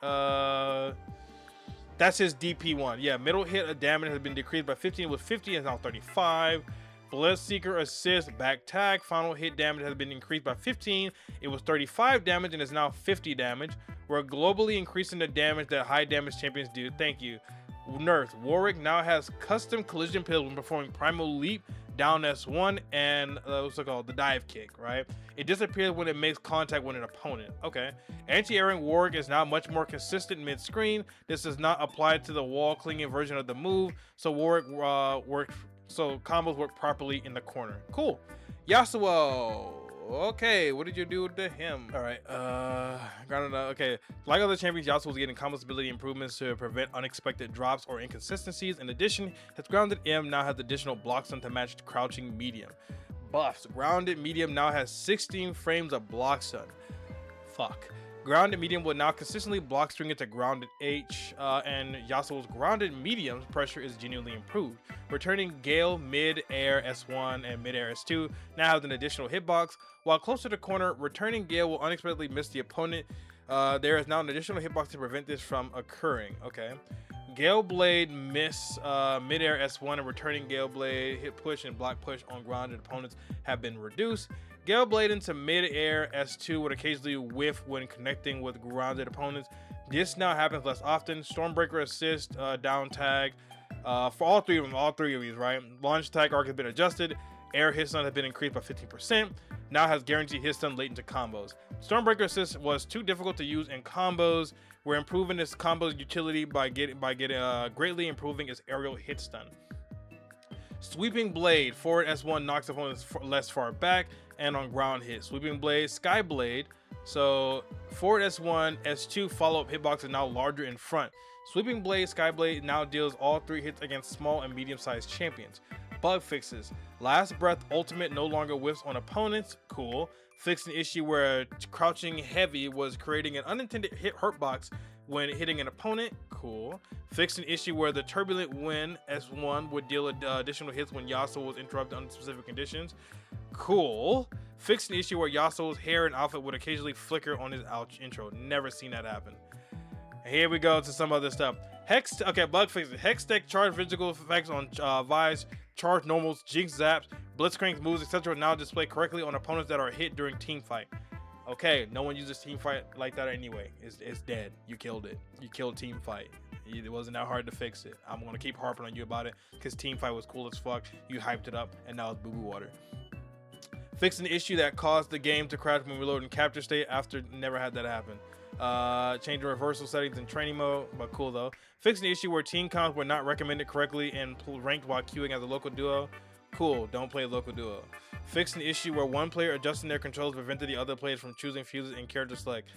That's his DP1. Yeah, middle hit damage has been decreased by 15. It was 50 and is now 35. Bloodseeker assist back tag. Final hit damage has been increased by 15. It was 35 damage and is now 50 damage. We're globally increasing the damage that high damage champions do. Thank you. Nerf. Warwick now has custom collision pills when performing Primal Leap down S1 and what's it called? The dive kick, right? It disappears when it makes contact with an opponent. Okay. Anti-airing Warwick is now much more consistent mid-screen. This does not apply to the wall clinging version of the move, so Warwick so combos work properly in the corner. Cool. Yasuo. Okay, what did you do to him? All right, okay. Like other champions, Yasuo was getting combo stability improvements to prevent unexpected drops or inconsistencies. In addition, his grounded M now has additional block stun to match crouching medium. Buffs. Grounded medium now has 16 frames of block stun. Fuck. Grounded medium will now consistently block string into grounded H, and Yasuo's grounded medium pressure is genuinely improved. Returning Gale mid-air S1 and mid-air S2 now has an additional hitbox. While close to the corner, returning Gale will unexpectedly miss the opponent. There is now an additional hitbox to prevent this from occurring. Okay. Gale Blade miss mid-air S1 and returning Gale Blade hit push and block push on grounded opponents have been reduced. Gale Blade into mid-air S2 would occasionally whiff when connecting with grounded opponents. This now happens less often. Stormbreaker assist, down tag, for all three of these, right? Launch tag arc has been adjusted. Air hit stun has been increased by 15%. Now has guaranteed hit stun late into combos. Stormbreaker assist was too difficult to use in combos. We're improving this combo's utility by greatly improving its aerial hit stun. Sweeping Blade, forward S1 knocks opponents less far back and on ground hit. Sweeping Blade, Sky Blade. So forward S1, S2 follow-up hitbox is now larger in front. Sweeping Blade, Sky Blade now deals all 3 hits against small and medium-sized champions. Bug fixes. Last Breath ultimate no longer whiffs on opponents. Cool. Fixed an issue where crouching heavy was creating an unintended hurt box when hitting an opponent. Cool. Cool. Fixed an issue where the turbulent wind S1 would deal additional hits when Yasuo was interrupted under specific conditions. Cool. Fixed an issue where Yasuo's hair and outfit would occasionally flicker on his intro. Never seen that happen. And here we go to some other stuff. Bug fixes. Hextech charge physical effects on Vi's, charge normals, Jinx zaps, Blitzcrank moves, etc. now display correctly on opponents that are hit during team fight. Okay, no one uses team fight like that anyway. It's dead. You killed it. You killed team fight. It wasn't that hard to fix it. I'm gonna keep harping on you about it because team fight was cool as fuck. You hyped it up, and now it's boo boo water. Fixed an issue that caused the game to crash when we load in capture state. After never had that happen. Change the reversal settings in training mode, but cool though. Fixed an issue where team counts were not recommended correctly and ranked while queuing as a local duo. Cool, don't play local duo. Fixed an issue where one player adjusting their controls prevented the other players from choosing fuses and character select.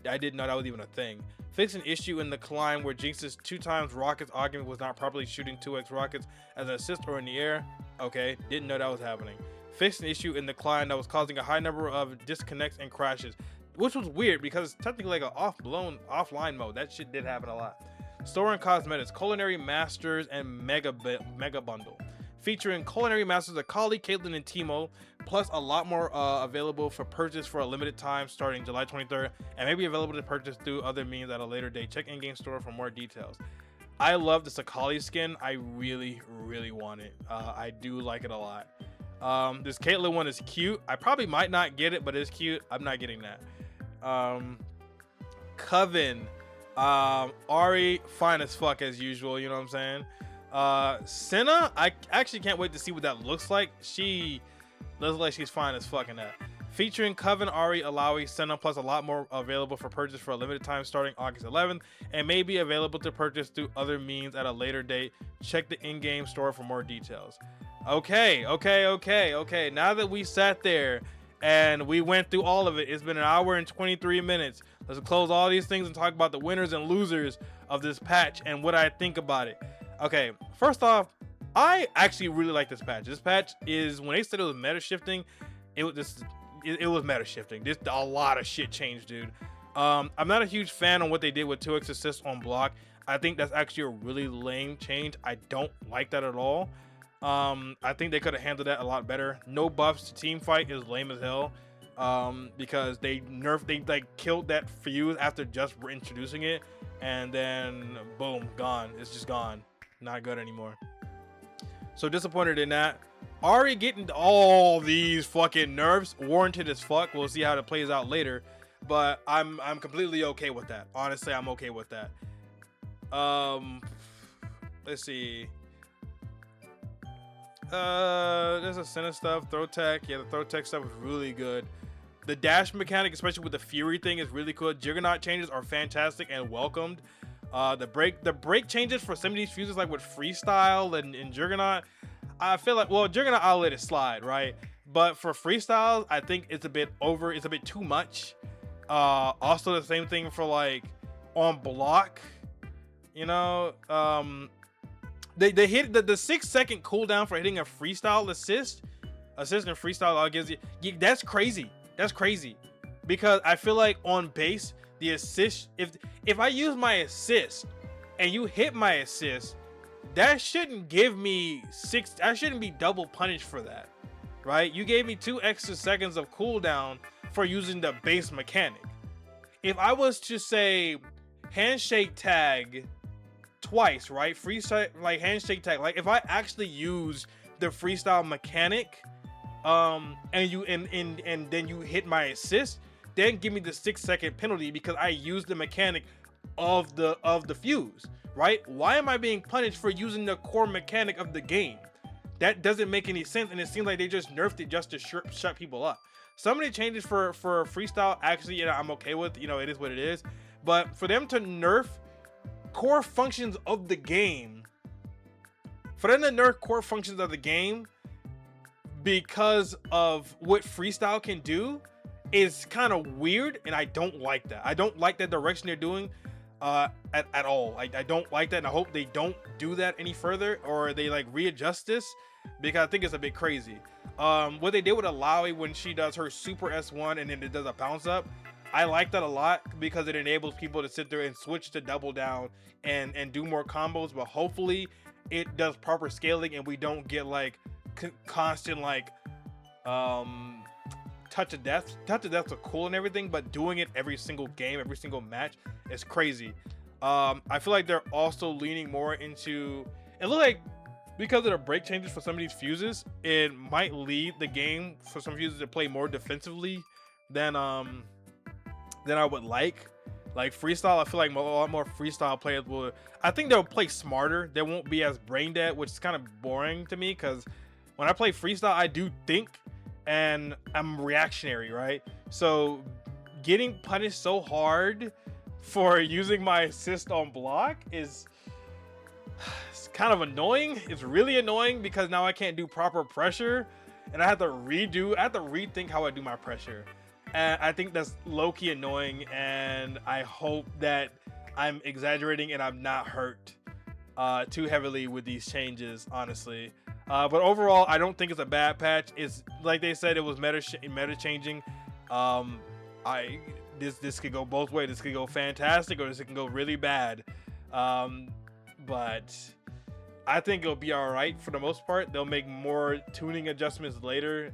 I didn't know that was even a thing. Fixed an issue in the climb where Jinx's 2x rockets argument was not properly shooting 2x rockets as an assist or in the air. Okay, didn't know that was happening. Fixed an issue in the climb that was causing a high number of disconnects and crashes, which was weird because it's technically like an offline mode. That shit did happen a lot. Store and cosmetics, culinary masters and mega bundle. Featuring culinary masters Akali, Caitlyn, and Teemo, plus a lot more available for purchase for a limited time starting July 23rd, and maybe available to purchase through other means at a later date. Check in-game store for more details. I love this Akali skin. I really, really want it. I do like it a lot. This Caitlyn one is cute. I probably might not get it, but it's cute. I'm not getting that. Coven. Ahri, fine as fuck as usual, you know what I'm saying? Senna, I actually can't wait to see what that looks like. She looks like she's fine as fuck in that. Featuring Coven, Ahri, Alawi, Senna, plus a lot more available for purchase for a limited time starting August 11th, and may be available to purchase through other means at a later date. Check the in-game store for more details. Okay. Now that we sat there and we went through all of it, it's been an hour and 23 minutes. Let's close all these things and talk about the winners and losers of this patch and what I think about it. Okay, first off, I actually really like this patch. This patch is, when they said it was meta shifting, it was meta shifting. Just a lot of shit changed, dude. I'm not a huge fan on what they did with 2x assist on block. I think that's actually a really lame change. I don't like that at all. I think they could have handled that a lot better. No buffs to team fight is lame as hell. Because they killed that fuse after just introducing it, and then boom, gone. It's just gone. Not good anymore. So disappointed in that. Ahri getting all these fucking nerfs, warranted as fuck. We'll see how it plays out later, but I'm completely okay with that. Honestly, I'm okay with that. Let's see. There's a Senna stuff, throw tech. Yeah, the throw tech stuff is really good. The dash mechanic, especially with the Fury thing, is really cool. Juggernaut changes are fantastic and welcomed. The break changes for some of these fuses, like with Freestyle and Juggernaut, I feel like, well, Juggernaut, I'll let it slide, right? But for Freestyle, I think it's a bit too much. Also the same thing for like on block, you know. They hit the 6-second cooldown for hitting a Freestyle assist and Freestyle all gives you, that's crazy. That's crazy, because I feel like on base, the assist, if I use my assist and you hit my assist, that shouldn't give me I shouldn't be double punished for that, right? You gave me 2 extra seconds of cooldown for using the base mechanic. If I was to say handshake tag twice, right? Freestyle, like handshake tag, like if I actually use the Freestyle mechanic, and then you hit my assist, then give me the 6-second penalty because I used the mechanic of the fuse, right? Why am I being punished for using the core mechanic of the game? That doesn't make any sense, and it seems like they just nerfed it just to shut people up. Some of the changes for Freestyle, actually, you know, I'm okay with. You know, it is what it is. But for them to nerf core functions of the game, because of what Freestyle can do, is kind of weird, and I don't like that. I don't like that direction they're doing at all. I don't like that, and I hope they don't do that any further, or they like readjust this, because I think it's a bit crazy. What they did with Alawi when she does her super S1 and then it does a bounce up, I like that a lot because it enables people to sit there and switch to double down and do more combos. But hopefully it does proper scaling and we don't get like constant like touch of death. Touch of deaths are cool and everything, but doing it every single game, every single match is crazy. I feel like they're also leaning more into it. Look like because of the break changes for some of these fuses, it might lead the game for some fuses to play more defensively than I would like. Like freestyle, I feel like a lot more freestyle players will. I think they'll play smarter. They won't be as brain dead, which is kind of boring to me because when I play freestyle, I do think and I'm reactionary, right? So getting punished so hard for using my assist on block is it's kind of annoying. It's really annoying because now I can't do proper pressure and I have to rethink how I do my pressure. And I think that's low-key annoying, and I hope that I'm exaggerating and I'm not hurt too heavily with these changes, honestly. But overall, I don't think it's a bad patch. It's like they said, it was meta changing. This could go both ways. This could go fantastic, or this can go really bad. But I think it'll be all right for the most part. They'll make more tuning adjustments later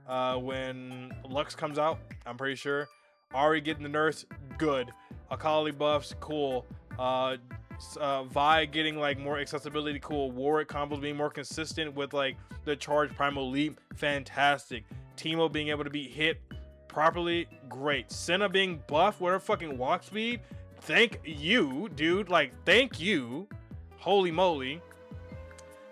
when Lux comes out. I'm pretty sure. Ahri getting the nerfs, good. Akali buffs, cool. Vi getting like more accessibility, cool. Warwick combos being more consistent with like the charge primal leap, fantastic. Teemo being able to be hit properly, great. Senna being buffed with her fucking walk speed, thank you, dude. Like, thank you. Holy moly.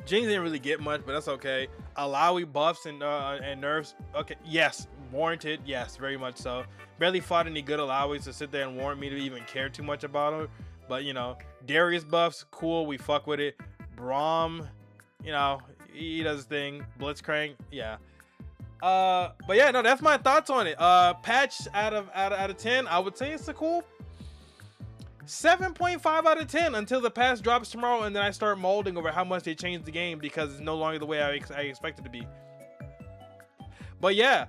Jinx didn't really get much, but that's okay. Alawi buffs and nerfs, okay, yes, warranted, yes, very much so. Barely fought any good Alawis to sit there and warrant me to even care too much about her. But you know, Darius buffs, cool, we fuck with it. Braum, you know, he does his thing. Blitzcrank, yeah. But yeah, no, that's my thoughts on it. Patch out of 10, I would say it's a cool 7.5 out of 10 until the patch drops tomorrow, and then I start molding over how much they changed the game because it's no longer the way I expect it to be. But yeah,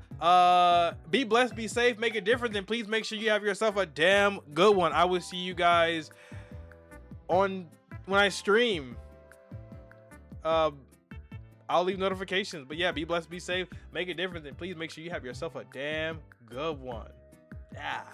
be blessed, be safe, make a difference, and please make sure you have yourself a damn good one. I will see you guys on when I stream. I'll leave notifications. But yeah, be blessed, be safe, make a difference, and please make sure you have yourself a damn good one. Yeah.